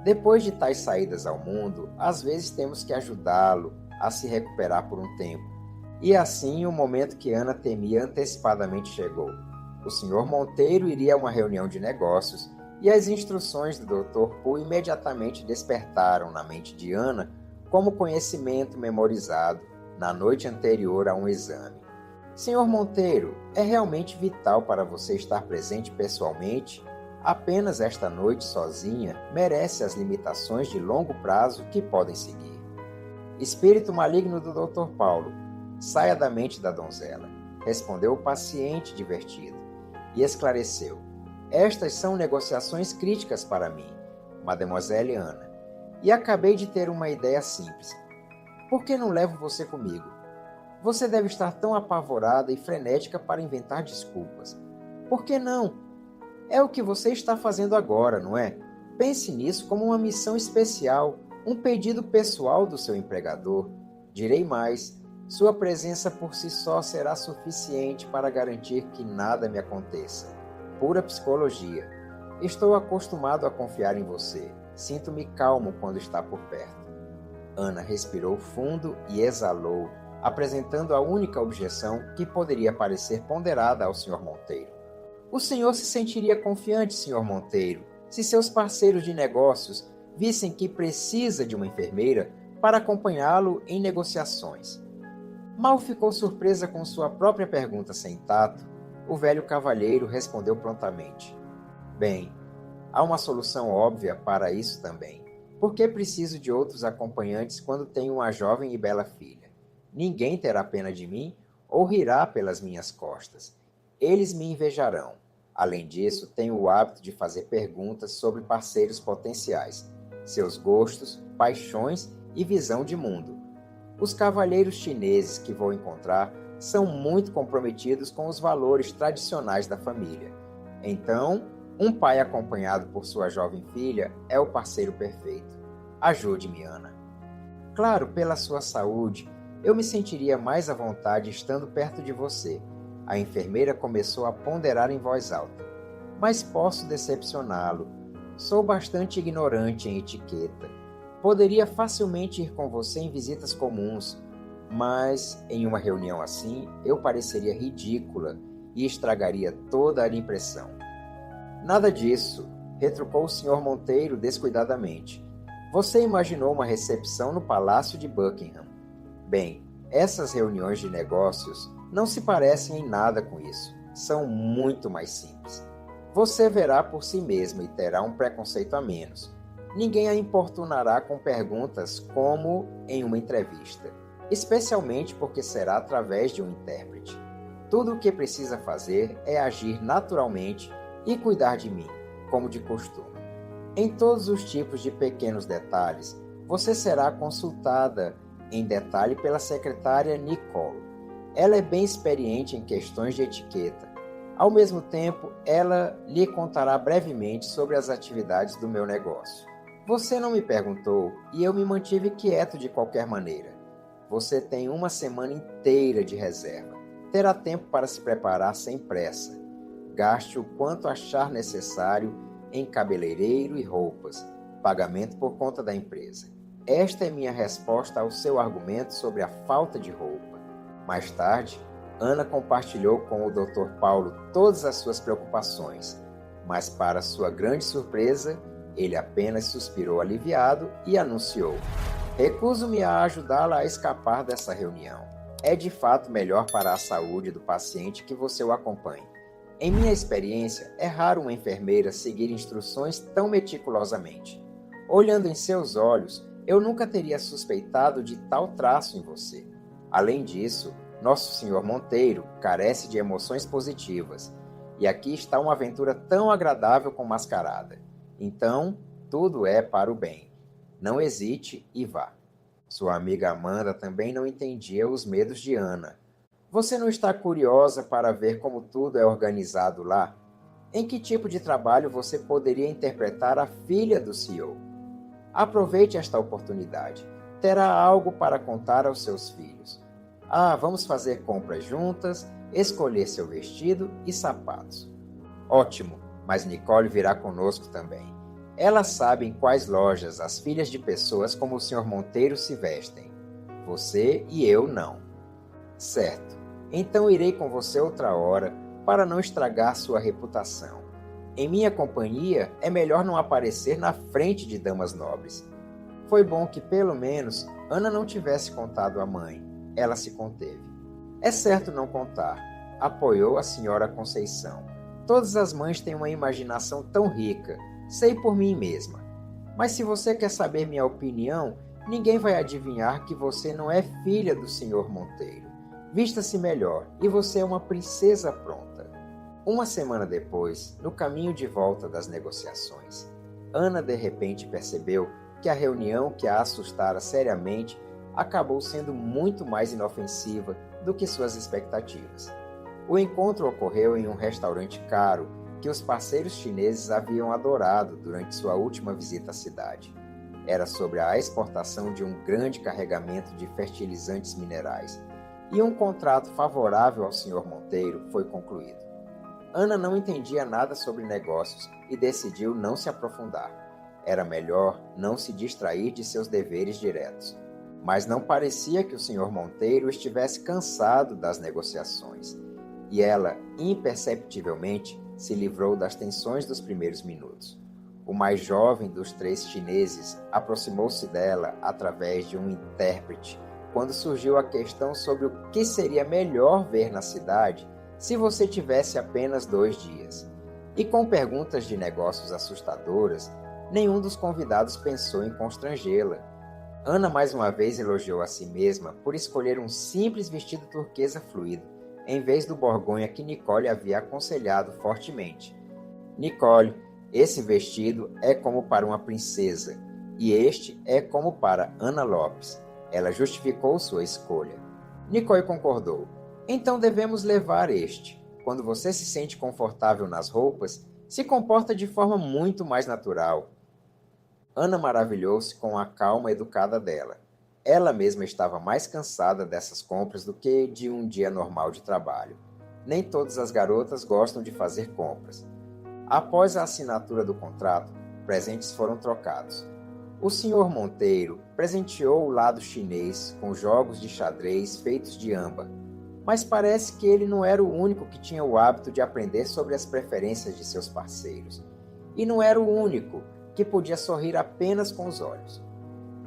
Depois de tais saídas ao mundo, às vezes temos que ajudá-lo a se recuperar por um tempo. E assim o momento que Ana temia antecipadamente chegou. O Sr. Monteiro iria a uma reunião de negócios e as instruções do Dr. Poo imediatamente despertaram na mente de Ana como conhecimento memorizado na noite anterior a um exame. Sr. Monteiro, é realmente vital para você estar presente pessoalmente. Apenas esta noite sozinha merece as limitações de longo prazo que podem seguir. Espírito maligno do Dr. Paulo, saia da mente da donzela, respondeu o paciente divertido, e esclareceu. Estas são negociações críticas para mim, Mademoiselle Ana, e acabei de ter uma ideia simples. Por que não levo você comigo? Você deve estar tão apavorada e frenética para inventar desculpas. Por que não? É o que você está fazendo agora, não é? Pense nisso como uma missão especial, um pedido pessoal do seu empregador. Direi mais, sua presença por si só será suficiente para garantir que nada me aconteça. Pura psicologia. Estou acostumado a confiar em você. Sinto-me calmo quando está por perto. Ana respirou fundo e exalou, apresentando a única objeção que poderia parecer ponderada ao Sr. Monteiro. O senhor se sentiria confiante, Sr. Monteiro, se seus parceiros de negócios vissem que precisa de uma enfermeira para acompanhá-lo em negociações. Mal ficou surpresa com sua própria pergunta sem tato, o velho cavalheiro respondeu prontamente. Bem, há uma solução óbvia para isso também. Por que preciso de outros acompanhantes quando tenho uma jovem e bela filha? Ninguém terá pena de mim ou rirá pelas minhas costas. Eles me invejarão. Além disso, tenho o hábito de fazer perguntas sobre parceiros potenciais, seus gostos, paixões e visão de mundo. Os cavalheiros chineses que vou encontrar são muito comprometidos com os valores tradicionais da família. Então, um pai acompanhado por sua jovem filha é o parceiro perfeito. Ajude-me, Ana. Claro, pela sua saúde, eu me sentiria mais à vontade estando perto de você. A enfermeira começou a ponderar em voz alta. Mas posso decepcioná-lo. Sou bastante ignorante em etiqueta. Poderia facilmente ir com você em visitas comuns, mas em uma reunião assim eu pareceria ridícula e estragaria toda a impressão. Nada disso, retrucou o Sr. Monteiro descuidadamente. Você imaginou uma recepção no Palácio de Buckingham. Bem, essas reuniões de negócios não se parecem em nada com isso. São muito mais simples. Você verá por si mesma e terá um preconceito a menos. Ninguém a importunará com perguntas como em uma entrevista, especialmente porque será através de um intérprete. Tudo o que precisa fazer é agir naturalmente e cuidar de mim, como de costume. Em todos os tipos de pequenos detalhes, você será consultada em detalhe pela secretária Nicole. Ela é bem experiente em questões de etiqueta. Ao mesmo tempo, ela lhe contará brevemente sobre as atividades do meu negócio. Você não me perguntou e eu me mantive quieto de qualquer maneira. Você tem uma semana inteira de reserva. Terá tempo para se preparar sem pressa. Gaste o quanto achar necessário em cabeleireiro e roupas, pagamento por conta da empresa. Esta é minha resposta ao seu argumento sobre a falta de roupa. Mais tarde, Ana compartilhou com o Dr. Paulo todas as suas preocupações, mas para sua grande surpresa, ele apenas suspirou aliviado e anunciou: Recuso-me a ajudá-la a escapar dessa reunião. É de fato melhor para a saúde do paciente que você o acompanhe. Em minha experiência, é raro uma enfermeira seguir instruções tão meticulosamente. Olhando em seus olhos, eu nunca teria suspeitado de tal traço em você. Além disso, Nosso Senhor Monteiro carece de emoções positivas. E aqui está uma aventura tão agradável com mascarada. Então, tudo é para o bem. Não hesite e vá. Sua amiga Amanda também não entendia os medos de Ana. Você não está curiosa para ver como tudo é organizado lá? Em que tipo de trabalho você poderia interpretar a filha do CEO? Aproveite esta oportunidade. Terá algo para contar aos seus filhos. Vamos fazer compras juntas, escolher seu vestido e sapatos. Ótimo, mas Nicole virá conosco também. Ela sabe em quais lojas as filhas de pessoas como o Sr. Monteiro se vestem. Você e eu não. Certo, então irei com você outra hora para não estragar sua reputação. Em minha companhia é melhor não aparecer na frente de damas nobres. Foi bom que pelo menos Ana não tivesse contado à mãe. Ela se conteve. É certo não contar, apoiou a senhora Conceição. Todas as mães têm uma imaginação tão rica, sei por mim mesma. Mas se você quer saber minha opinião, ninguém vai adivinhar que você não é filha do Sr. Monteiro. Vista-se melhor e você é uma princesa pronta. Uma semana depois, no caminho de volta das negociações, Ana de repente percebeu que a reunião que a assustara seriamente acabou sendo muito mais inofensiva do que suas expectativas. O encontro ocorreu em um restaurante caro que os parceiros chineses haviam adorado durante sua última visita à cidade. Era sobre a exportação de um grande carregamento de fertilizantes minerais, e um contrato favorável ao Sr. Monteiro foi concluído. Ana não entendia nada sobre negócios e decidiu não se aprofundar. Era melhor não se distrair de seus deveres diretos. Mas não parecia que o Sr. Monteiro estivesse cansado das negociações, e ela, imperceptivelmente, se livrou das tensões dos primeiros minutos. O mais jovem dos 3 chineses aproximou-se dela através de um intérprete quando surgiu a questão sobre o que seria melhor ver na cidade se você tivesse apenas 2 dias. E com perguntas de negócios assustadoras, nenhum dos convidados pensou em constrangê-la. Ana mais uma vez elogiou a si mesma por escolher um simples vestido turquesa fluido, em vez do borgonha que Nicole havia aconselhado fortemente. Nicole, esse vestido é como para uma princesa, e este é como para Ana Lopes. Ela justificou sua escolha. Nicole concordou. Então devemos levar este. Quando você se sente confortável nas roupas, se comporta de forma muito mais natural. Ana maravilhou-se com a calma educada dela. Ela mesma estava mais cansada dessas compras do que de um dia normal de trabalho. Nem todas as garotas gostam de fazer compras. Após a assinatura do contrato, presentes foram trocados. O Sr. Monteiro presenteou o lado chinês com jogos de xadrez feitos de âmbar, mas parece que ele não era o único que tinha o hábito de aprender sobre as preferências de seus parceiros. E não era o único que podia sorrir apenas com os olhos.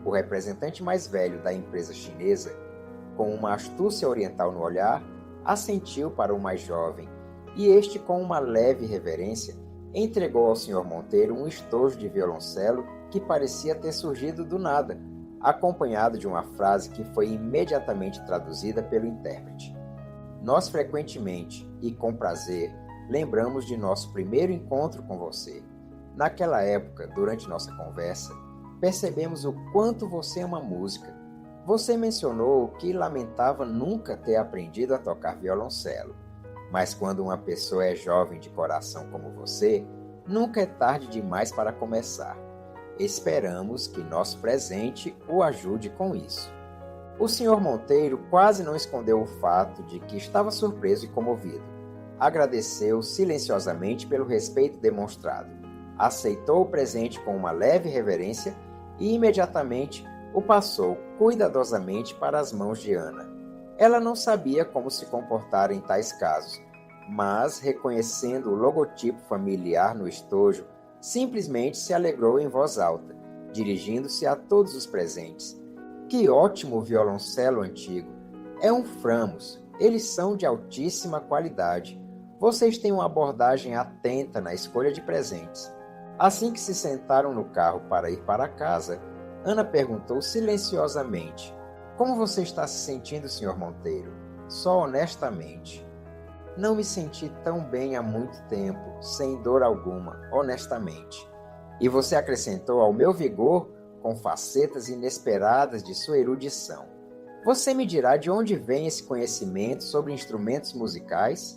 O representante mais velho da empresa chinesa, com uma astúcia oriental no olhar, assentiu para o mais jovem, e este, com uma leve reverência, entregou ao Sr. Monteiro um estojo de violoncelo que parecia ter surgido do nada, acompanhado de uma frase que foi imediatamente traduzida pelo intérprete. Nós frequentemente, e com prazer, lembramos de nosso primeiro encontro com você. Naquela época, durante nossa conversa, percebemos o quanto você ama música. Você mencionou que lamentava nunca ter aprendido a tocar violoncelo. Mas quando uma pessoa é jovem de coração como você, nunca é tarde demais para começar. Esperamos que nosso presente o ajude com isso. O Sr. Monteiro quase não escondeu o fato de que estava surpreso e comovido. Agradeceu silenciosamente pelo respeito demonstrado. Aceitou o presente com uma leve reverência e imediatamente o passou cuidadosamente para as mãos de Ana. Ela não sabia como se comportar em tais casos, mas, reconhecendo o logotipo familiar no estojo, simplesmente se alegrou em voz alta, dirigindo-se a todos os presentes. Que ótimo violoncelo antigo! É um Framos. Eles são de altíssima qualidade. Vocês têm uma abordagem atenta na escolha de presentes. Assim que se sentaram no carro para ir para casa, Ana perguntou silenciosamente: Como você está se sentindo, Sr. Monteiro? Só honestamente. Não me senti tão bem há muito tempo, sem dor alguma, honestamente. E você acrescentou ao meu vigor com facetas inesperadas de sua erudição. Você me dirá de onde vem esse conhecimento sobre instrumentos musicais?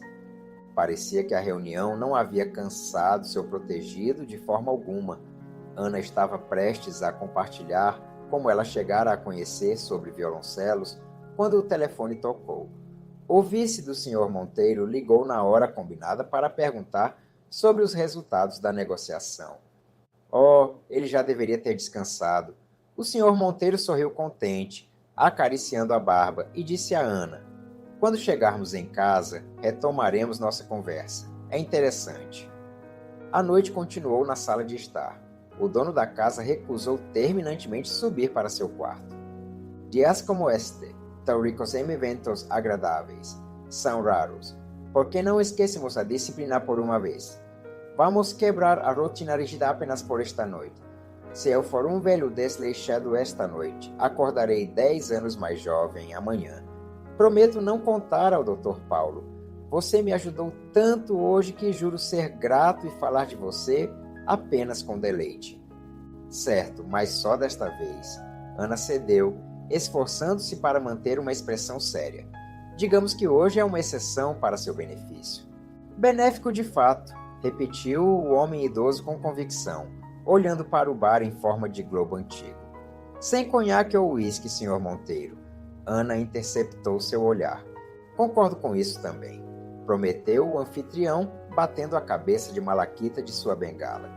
Parecia que a reunião não havia cansado seu protegido de forma alguma. Ana estava prestes a compartilhar como ela chegara a conhecer sobre violoncelos quando o telefone tocou. O vice do Sr. Monteiro ligou na hora combinada para perguntar sobre os resultados da negociação. Oh, ele já deveria ter descansado. O Sr. Monteiro sorriu contente, acariciando a barba, e disse a Ana: Quando chegarmos em casa, retomaremos nossa conversa. É interessante. A noite continuou na sala de estar. O dono da casa recusou terminantemente subir para seu quarto. Dias como este, tão ricos em eventos agradáveis, são raros. Por que não esquecemos a disciplina por uma vez? Vamos quebrar a rotina rígida apenas por esta noite. Se eu for um velho desleixado esta noite, acordarei 10 anos mais jovem amanhã. Prometo não contar ao Dr. Paulo. Você me ajudou tanto hoje que juro ser grato e falar de você apenas com deleite. Certo, mas só desta vez. Ana cedeu, esforçando-se para manter uma expressão séria. Digamos que hoje é uma exceção para seu benefício. Benéfico de fato, repetiu o homem idoso com convicção, olhando para o bar em forma de globo antigo. Sem conhaque ou uísque, Sr. Monteiro. Ana interceptou seu olhar. Concordo com isso também, prometeu o anfitrião, batendo a cabeça de malaquita de sua bengala.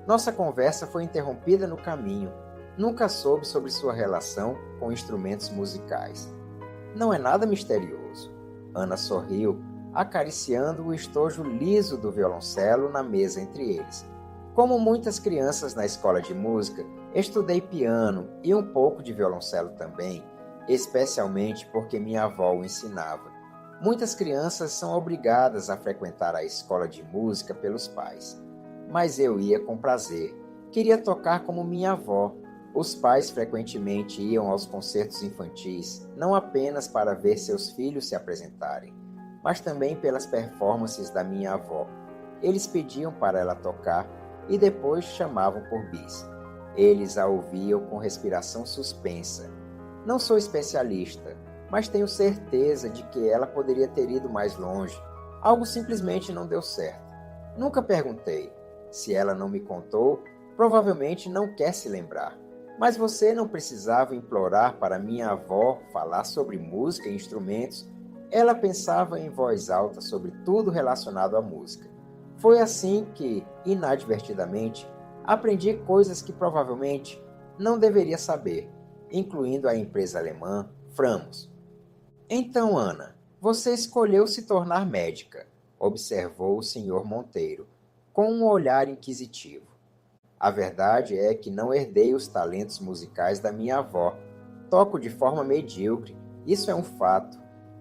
Nossa conversa foi interrompida no caminho. Nunca soube sobre sua relação com instrumentos musicais. Não é nada misterioso. Ana sorriu, acariciando o estojo liso do violoncelo na mesa entre eles. Como muitas crianças na escola de música, estudei piano e um pouco de violoncelo também, especialmente porque minha avó o ensinava. Muitas crianças são obrigadas a frequentar a escola de música pelos pais. Mas eu ia com prazer. Queria tocar como minha avó. Os pais frequentemente iam aos concertos infantis, não apenas para ver seus filhos se apresentarem, mas também pelas performances da minha avó. Eles pediam para ela tocar e depois chamavam por bis. Eles a ouviam com respiração suspensa. Não sou especialista, mas tenho certeza de que ela poderia ter ido mais longe. Algo simplesmente não deu certo. Nunca perguntei. Se ela não me contou, provavelmente não quer se lembrar. Mas você não precisava implorar para minha avó falar sobre música e instrumentos. Ela pensava em voz alta sobre tudo relacionado à música. Foi assim que, inadvertidamente, aprendi coisas que provavelmente não deveria saber, incluindo a empresa alemã Framos. Então, Ana, você escolheu se tornar médica, observou o Sr. Monteiro, com um olhar inquisitivo. A verdade é que não herdei os talentos musicais da minha avó. Toco de forma medíocre, isso é um fato,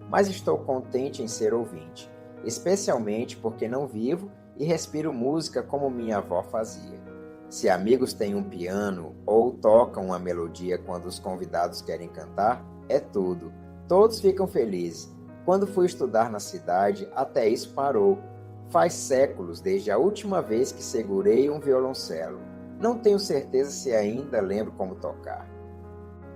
mas estou contente em ser ouvinte, especialmente porque não vivo e respiro música como minha avó fazia. Se amigos têm um piano ou tocam uma melodia quando os convidados querem cantar, é tudo. Todos ficam felizes. Quando fui estudar na cidade, até isso parou. Faz séculos desde a última vez que segurei um violoncelo. Não tenho certeza se ainda lembro como tocar.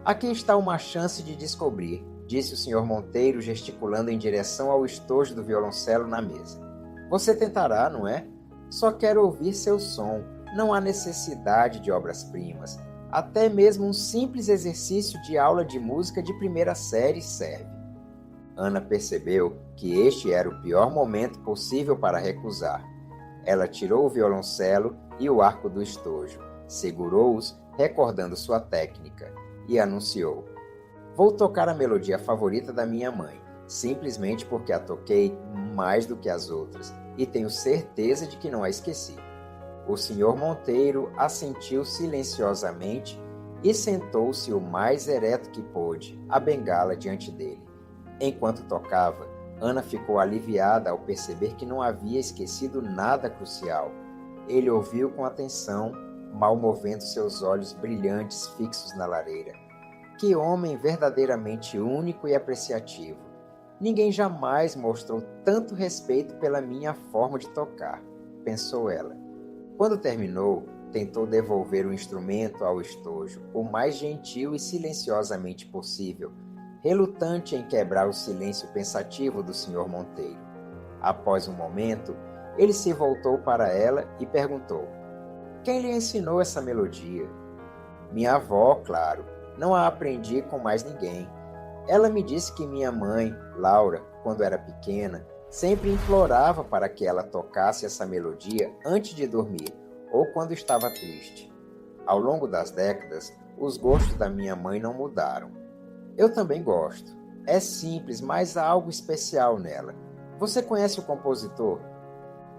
Aqui está uma chance de descobrir, disse o Sr. Monteiro, gesticulando em direção ao estojo do violoncelo na mesa. Você tentará, não é? Só quero ouvir seu som. Não há necessidade de obras-primas. Até mesmo um simples exercício de aula de música de primeira série serve. Ana percebeu que este era o pior momento possível para recusar. Ela tirou o violoncelo e o arco do estojo, segurou-os, recordando sua técnica, e anunciou: Vou tocar a melodia favorita da minha mãe, simplesmente porque a toquei mais do que as outras, e tenho certeza de que não a esqueci. O Sr. Monteiro assentiu silenciosamente e sentou-se o mais ereto que pôde, a bengala diante dele. Enquanto tocava, Ana ficou aliviada ao perceber que não havia esquecido nada crucial. Ele ouviu com atenção, mal movendo seus olhos brilhantes fixos na lareira. Que homem verdadeiramente único e apreciativo! Ninguém jamais mostrou tanto respeito pela minha forma de tocar, pensou ela. Quando terminou, tentou devolver o instrumento ao estojo, o mais gentil e silenciosamente possível, relutante em quebrar o silêncio pensativo do Sr. Monteiro. Após um momento, ele se voltou para ela e perguntou: quem lhe ensinou essa melodia? Minha avó, claro. Não a aprendi com mais ninguém. Ela me disse que minha mãe, Laura, quando era pequena, sempre implorava para que ela tocasse essa melodia antes de dormir ou quando estava triste. Ao longo das décadas, os gostos da minha mãe não mudaram. Eu também gosto. É simples, mas há algo especial nela. Você conhece o compositor?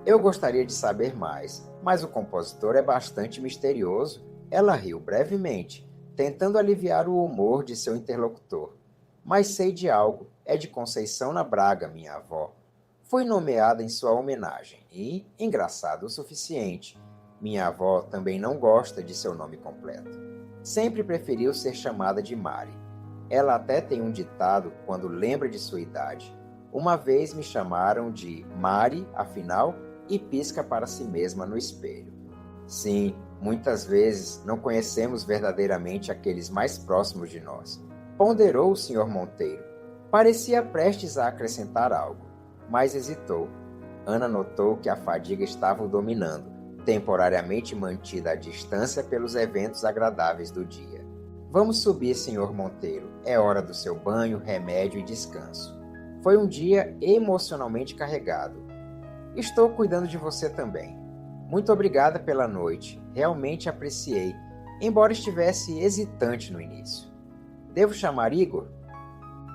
Eu gostaria de saber mais, mas o compositor é bastante misterioso. Ela riu brevemente, tentando aliviar o humor de seu interlocutor. Mas sei de algo, é de Conceição na Braga, minha avó. Foi nomeada em sua homenagem e, engraçado o suficiente, minha avó também não gosta de seu nome completo. Sempre preferiu ser chamada de Mari. Ela até tem um ditado quando lembra de sua idade. Uma vez me chamaram de Mari, afinal, e pisca para si mesma no espelho. Sim, muitas vezes não conhecemos verdadeiramente aqueles mais próximos de nós. Ponderou o Sr. Monteiro. Parecia prestes a acrescentar algo, mas hesitou. Ana notou que a fadiga estava o dominando, temporariamente mantida à distância pelos eventos agradáveis do dia. Vamos subir, Sr. Monteiro. É hora do seu banho, remédio e descanso. Foi um dia emocionalmente carregado. Estou cuidando de você também. Muito obrigada pela noite. Realmente apreciei, embora estivesse hesitante no início. Devo chamar Igor?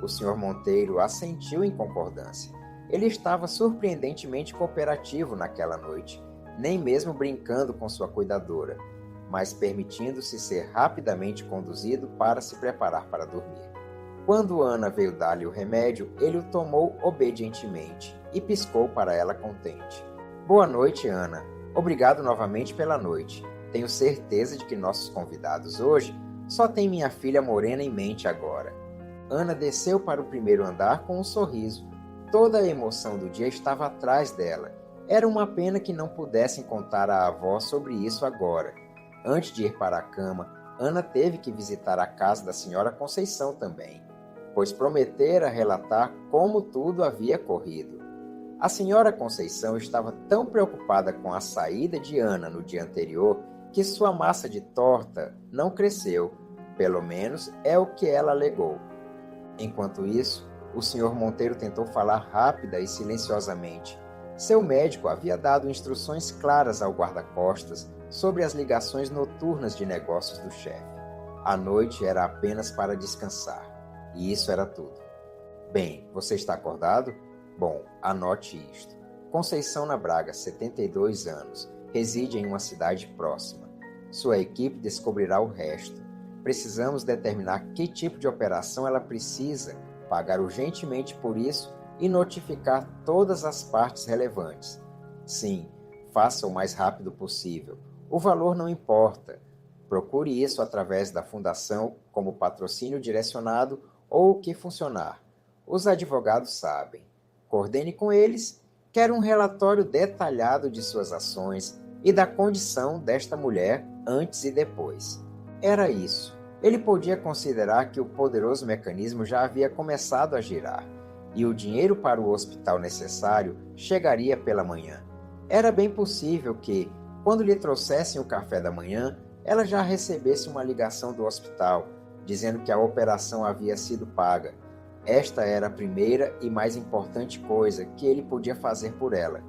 O Sr. Monteiro assentiu em concordância. Ele estava surpreendentemente cooperativo naquela noite, nem mesmo brincando com sua cuidadora, mas permitindo-se ser rapidamente conduzido para se preparar para dormir. Quando Ana veio dar-lhe o remédio, ele o tomou obedientemente e piscou para ela contente. Boa noite, Ana. Obrigado novamente pela noite. Tenho certeza de que nossos convidados hoje só têm minha filha morena em mente agora. Ana desceu para o primeiro andar com um sorriso. Toda a emoção do dia estava atrás dela. Era uma pena que não pudessem contar à avó sobre isso agora. Antes de ir para a cama, Ana teve que visitar a casa da senhora Conceição também, pois prometera relatar como tudo havia corrido. A senhora Conceição estava tão preocupada com a saída de Ana no dia anterior que sua massa de torta não cresceu, pelo menos é o que ela alegou. Enquanto isso, o Sr. Monteiro tentou falar rápida e silenciosamente. Seu médico havia dado instruções claras ao guarda-costas sobre as ligações noturnas de negócios do chefe. A noite era apenas para descansar, e isso era tudo. Bem, você está acordado? Bom, anote isto. Conceição na Braga, 72 anos, reside em uma cidade próxima. Sua equipe descobrirá o resto. Precisamos determinar que tipo de operação ela precisa, pagar urgentemente por isso e notificar todas as partes relevantes. Sim, faça o mais rápido possível. O valor não importa. Procure isso através da fundação como patrocínio direcionado ou o que funcionar. Os advogados sabem. Coordene com eles. Quero um relatório detalhado de suas ações e da condição desta mulher antes e depois. Era isso. Ele podia considerar que o poderoso mecanismo já havia começado a girar e o dinheiro para o hospital necessário chegaria pela manhã. Era bem possível que, quando lhe trouxessem o café da manhã, ela já recebesse uma ligação do hospital, dizendo que a operação havia sido paga. Esta era a primeira e mais importante coisa que ele podia fazer por ela.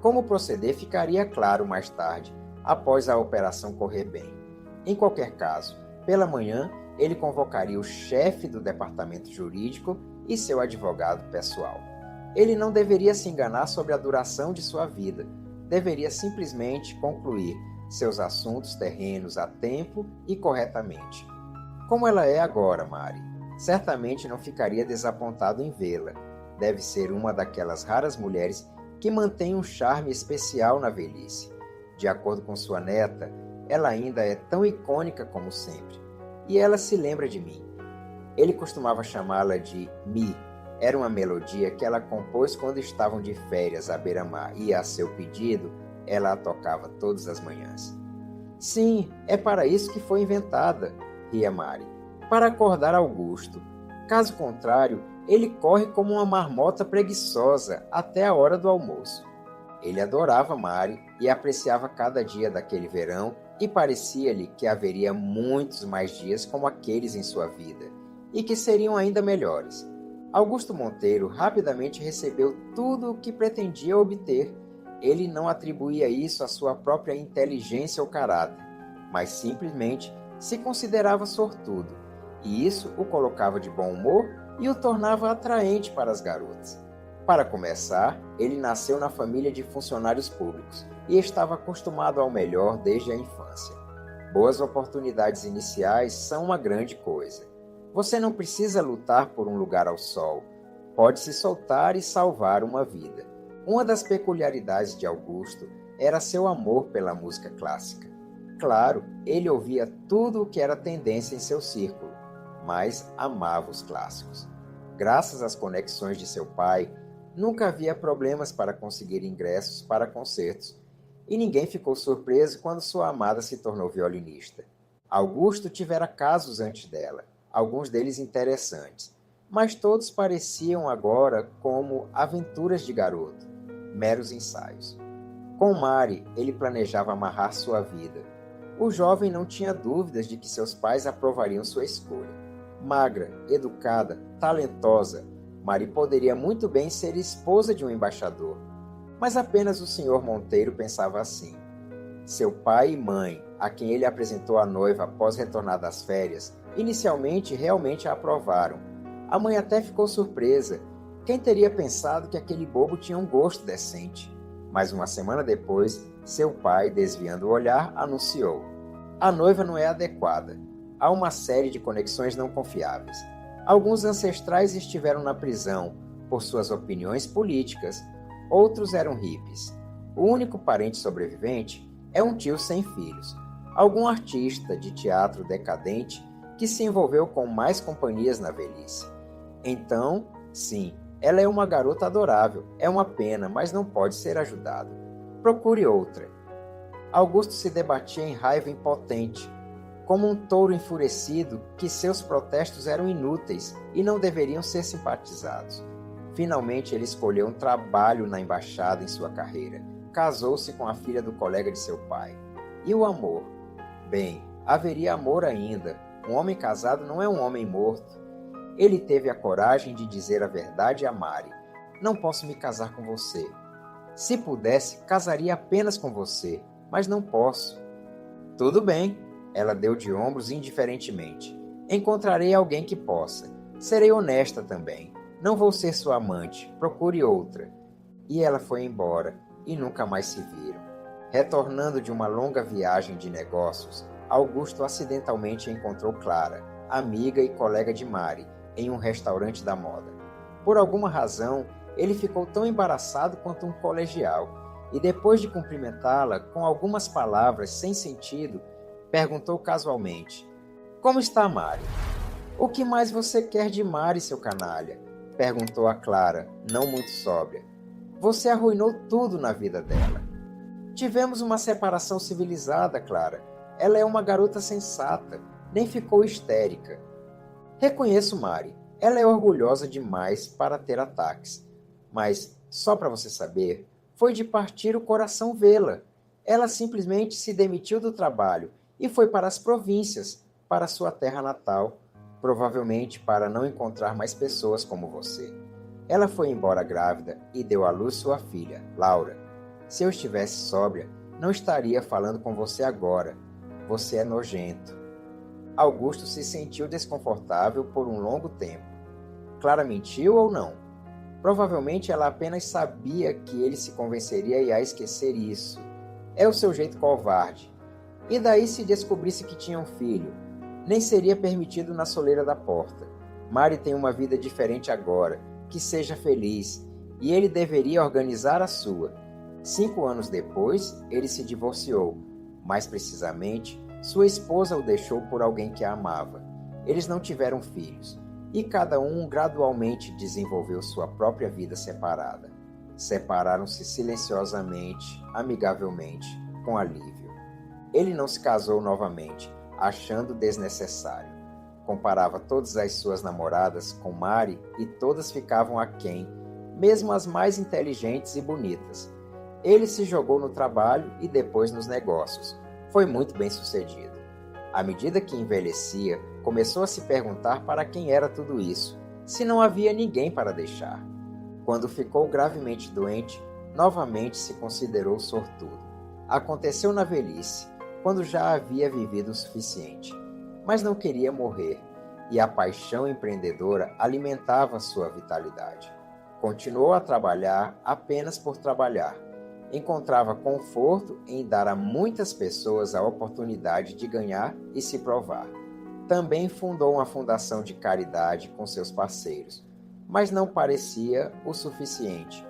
Como proceder ficaria claro mais tarde, após a operação correr bem. Em qualquer caso, pela manhã, ele convocaria o chefe do departamento jurídico e seu advogado pessoal. Ele não deveria se enganar sobre a duração de sua vida. Deveria simplesmente concluir seus assuntos terrenos a tempo e corretamente. Como ela é agora, Mari. Certamente não ficaria desapontado em vê-la. Deve ser uma daquelas raras mulheres que mantém um charme especial na velhice. De acordo com sua neta, ela ainda é tão icônica como sempre. E ela se lembra de mim. Ele costumava chamá-la de Mi. Era uma melodia que ela compôs quando estavam de férias à beira-mar e, a seu pedido, ela a tocava todas as manhãs. Sim, é para isso que foi inventada, ria Mari, para acordar Augusto. Caso contrário, ele corre como uma marmota preguiçosa até a hora do almoço. Ele adorava Mari e apreciava cada dia daquele verão e parecia-lhe que haveria muitos mais dias como aqueles em sua vida e que seriam ainda melhores. Augusto Monteiro rapidamente recebeu tudo o que pretendia obter. Ele não atribuía isso à sua própria inteligência ou caráter, mas simplesmente se considerava sortudo, e isso o colocava de bom humor e o tornava atraente para as garotas. Para começar, ele nasceu na família de funcionários públicos e estava acostumado ao melhor desde a infância. Boas oportunidades iniciais são uma grande coisa. Você não precisa lutar por um lugar ao sol. Pode se soltar e salvar uma vida. Uma das peculiaridades de Augusto era seu amor pela música clássica. Claro, ele ouvia tudo o que era tendência em seu círculo, mas amava os clássicos. Graças às conexões de seu pai, nunca havia problemas para conseguir ingressos para concertos, e ninguém ficou surpreso quando sua amada se tornou violinista. Augusto tivera casos antes dela, alguns deles interessantes, mas todos pareciam agora como aventuras de garoto, meros ensaios. Com Mari, ele planejava amarrar sua vida. O jovem não tinha dúvidas de que seus pais aprovariam sua escolha. Magra, educada, talentosa, Mari poderia muito bem ser esposa de um embaixador. Mas apenas o Sr. Monteiro pensava assim. Seu pai e mãe, a quem ele apresentou a noiva após retornar das férias, inicialmente realmente a aprovaram. A mãe até ficou surpresa. Quem teria pensado que aquele bobo tinha um gosto decente? Mas uma semana depois, seu pai, desviando o olhar, anunciou: a noiva não é adequada. Há uma série de conexões não confiáveis. Alguns ancestrais estiveram na prisão por suas opiniões políticas. Outros eram hippies. O único parente sobrevivente é um tio sem filhos. Algum artista de teatro decadente que se envolveu com mais companhias na velhice. Então, sim, ela é uma garota adorável. É uma pena, mas não pode ser ajudado. Procure outra. Augusto se debatia em raiva impotente, como um touro enfurecido que seus protestos eram inúteis e não deveriam ser simpatizados. Finalmente ele escolheu um trabalho na embaixada em sua carreira. Casou-se com a filha do colega de seu pai. E o amor? Bem, haveria amor ainda. Um homem casado não é um homem morto. Ele teve a coragem de dizer a verdade a Mari. Não posso me casar com você. Se pudesse, casaria apenas com você, mas não posso. Tudo bem, ela deu de ombros indiferentemente. Encontrarei alguém que possa. Serei honesta também. Não vou ser sua amante, procure outra. E ela foi embora, e nunca mais se viram. Retornando de uma longa viagem de negócios, Augusto acidentalmente encontrou Clara, amiga e colega de Mari, em um restaurante da moda. Por alguma razão, ele ficou tão embaraçado quanto um colegial, e depois de cumprimentá-la com algumas palavras sem sentido, perguntou casualmente: como está Mari? O que mais você quer de Mari, seu canalha? Perguntou a Clara, não muito sóbria. Você arruinou tudo na vida dela. Tivemos uma separação civilizada, Clara. Ela é uma garota sensata, nem ficou histérica. Reconheço Mari. Ela é orgulhosa demais para ter ataques. Mas, só para você saber, foi de partir o coração vê-la. Ela simplesmente se demitiu do trabalho e foi para as províncias, para sua terra natal, provavelmente para não encontrar mais pessoas como você. Ela foi embora grávida e deu à luz sua filha, Laura. Se eu estivesse sóbria, não estaria falando com você agora. Você é nojento. Augusto se sentiu desconfortável por um longo tempo. Clara mentiu ou não? Provavelmente ela apenas sabia que ele se convenceria a esquecer isso. É o seu jeito covarde. E daí se descobrisse que tinha um filho? Nem seria permitido na soleira da porta. Mari tem uma vida diferente agora, que seja feliz, e ele deveria organizar a sua. 5 anos depois, ele se divorciou. Mais precisamente, sua esposa o deixou por alguém que a amava. Eles não tiveram filhos, e cada um gradualmente desenvolveu sua própria vida separada. Separaram-se silenciosamente, amigavelmente, com alívio. Ele não se casou novamente, achando desnecessário. Comparava todas as suas namoradas com Mari e todas ficavam aquém, mesmo as mais inteligentes e bonitas. Ele se jogou no trabalho e depois nos negócios. Foi muito bem-sucedido. À medida que envelhecia, começou a se perguntar para quem era tudo isso, se não havia ninguém para deixar. Quando ficou gravemente doente, novamente se considerou sortudo. Aconteceu na velhice, quando já havia vivido o suficiente. Mas não queria morrer, e a paixão empreendedora alimentava sua vitalidade. Continuou a trabalhar apenas por trabalhar. Encontrava conforto em dar a muitas pessoas a oportunidade de ganhar e se provar. Também fundou uma fundação de caridade com seus parceiros, mas não parecia o suficiente.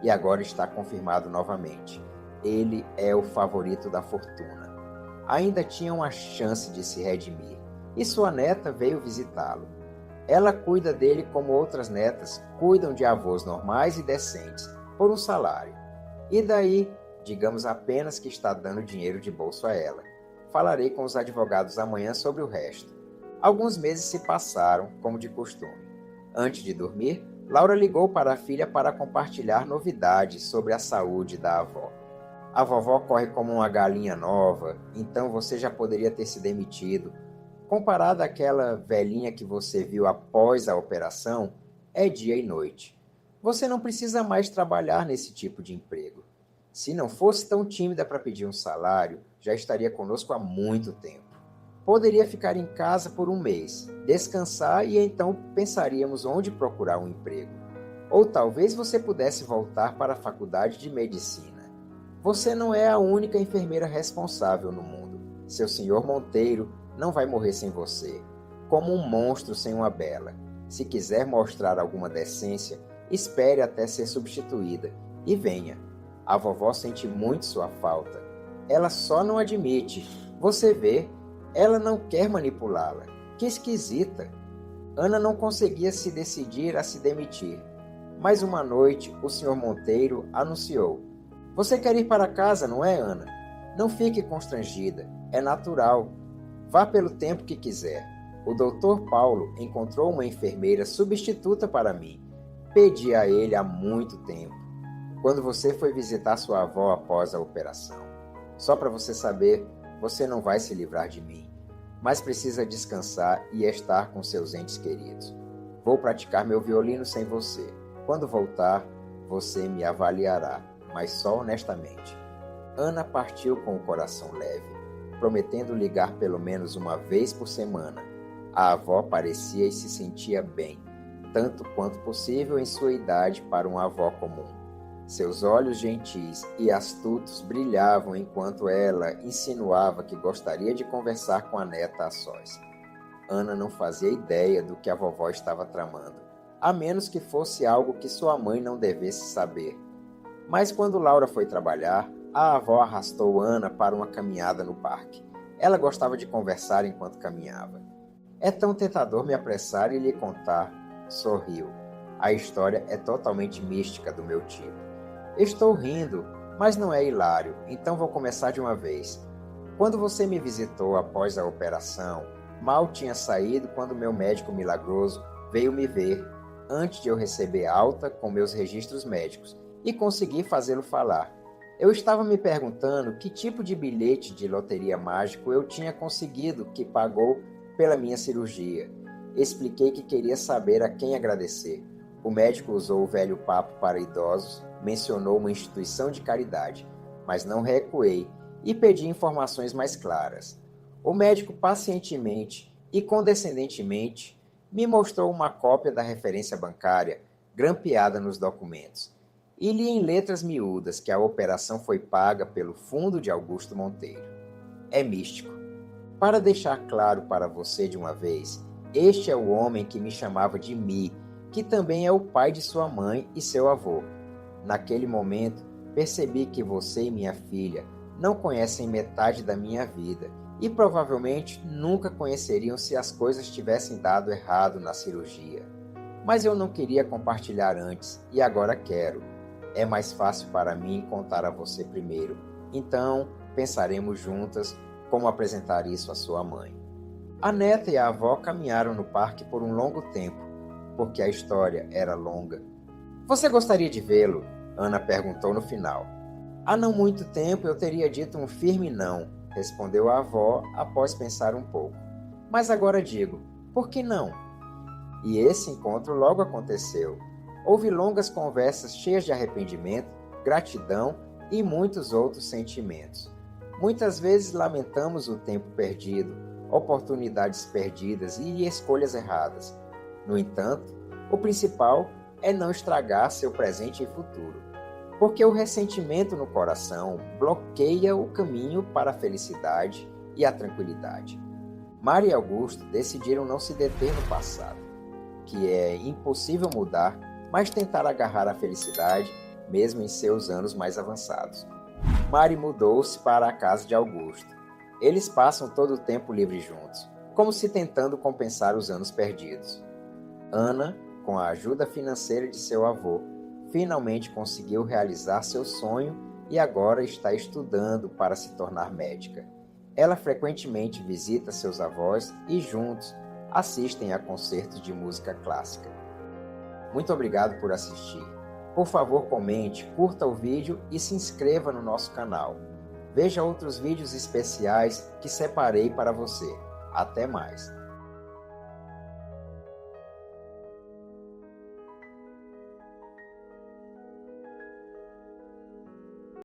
E agora está confirmado novamente. Ele é o favorito da fortuna. Ainda tinha uma chance de se redimir, e sua neta veio visitá-lo. Ela cuida dele como outras netas cuidam de avós normais e decentes, por um salário. E daí, digamos apenas que está dando dinheiro de bolso a ela. Falarei com os advogados amanhã sobre o resto. Alguns meses se passaram, como de costume. Antes de dormir, Laura ligou para a filha para compartilhar novidades sobre a saúde da avó. A vovó corre como uma galinha nova, então você já poderia ter se demitido. Comparada àquela velhinha que você viu após a operação, é dia e noite. Você não precisa mais trabalhar nesse tipo de emprego. Se não fosse tão tímida para pedir um salário, já estaria conosco há muito tempo. Poderia ficar em casa por um mês, descansar e então pensaríamos onde procurar um emprego. Ou talvez você pudesse voltar para a faculdade de medicina. Você não é a única enfermeira responsável no mundo. Seu senhor Monteiro não vai morrer sem você, como um monstro sem uma bela. Se quiser mostrar alguma decência, espere até ser substituída e venha. A vovó sente muito sua falta. Ela só não admite. Você vê, ela não quer manipulá-la. Que esquisita! Ana não conseguia se decidir a se demitir. Mas uma noite, o senhor Monteiro anunciou: "Você quer ir para casa, não é, Ana? Não fique constrangida. É natural. Vá pelo tempo que quiser. O Dr. Paulo encontrou uma enfermeira substituta para mim. Pedi a ele há muito tempo. Quando você foi visitar sua avó após a operação. Só para você saber, você não vai se livrar de mim, mas precisa descansar e estar com seus entes queridos. Vou praticar meu violino sem você. Quando voltar, você me avaliará, mas só honestamente." Ana partiu com o coração leve, prometendo ligar pelo menos uma vez por semana. A avó parecia e se sentia bem, tanto quanto possível em sua idade para uma avó comum. Seus olhos gentis e astutos brilhavam enquanto ela insinuava que gostaria de conversar com a neta a sós. Ana não fazia ideia do que a vovó estava tramando, a menos que fosse algo que sua mãe não devesse saber. Mas quando Laura foi trabalhar, a avó arrastou Ana para uma caminhada no parque. Ela gostava de conversar enquanto caminhava. "É tão tentador me apressar e lhe contar", sorriu. "A história é totalmente mística do meu tipo. Estou rindo, mas não é hilário, então vou começar de uma vez. Quando você me visitou após a operação, mal tinha saído quando meu médico milagroso veio me ver, antes de eu receber alta com meus registros médicos, e consegui fazê-lo falar. Eu estava me perguntando que tipo de bilhete de loteria mágico eu tinha conseguido que pagou pela minha cirurgia. Expliquei que queria saber a quem agradecer. O médico usou o velho papo para idosos, mencionou uma instituição de caridade, mas não recuei e pedi informações mais claras. O médico pacientemente e condescendentemente me mostrou uma cópia da referência bancária grampeada nos documentos e li em letras miúdas que a operação foi paga pelo fundo de Augusto Monteiro. É místico. Para deixar claro para você de uma vez, este é o homem que me chamava de Mi, que também é o pai de sua mãe e seu avô. Naquele momento, percebi que você e minha filha não conhecem metade da minha vida e provavelmente nunca conheceriam se as coisas tivessem dado errado na cirurgia. Mas eu não queria compartilhar antes e agora quero. É mais fácil para mim contar a você primeiro. Então, pensaremos juntas como apresentar isso à sua mãe. A neta e a avó caminharam no parque por um longo tempo, porque a história era longa. Você gostaria de vê-lo? Ana perguntou no final. Há não muito tempo eu teria dito um firme não, respondeu a avó após pensar um pouco. Mas agora digo, por que não? E esse encontro logo aconteceu. Houve longas conversas cheias de arrependimento, gratidão e muitos outros sentimentos. Muitas vezes lamentamos o tempo perdido, oportunidades perdidas e escolhas erradas. No entanto, o principal é não estragar seu presente e futuro, porque o ressentimento no coração bloqueia o caminho para a felicidade e a tranquilidade. Mari e Augusto decidiram não se deter no passado, que é impossível mudar, mas tentar agarrar a felicidade mesmo em seus anos mais avançados. Mari mudou-se para a casa de Augusto. Eles passam todo o tempo livre juntos, como se tentando compensar os anos perdidos. Ana, com a ajuda financeira de seu avô, finalmente conseguiu realizar seu sonho e agora está estudando para se tornar médica. Ela frequentemente visita seus avós e juntos assistem a concertos de música clássica. Muito obrigado por assistir. Por favor, comente, curta o vídeo e se inscreva no nosso canal. Veja outros vídeos especiais que separei para você. Até mais!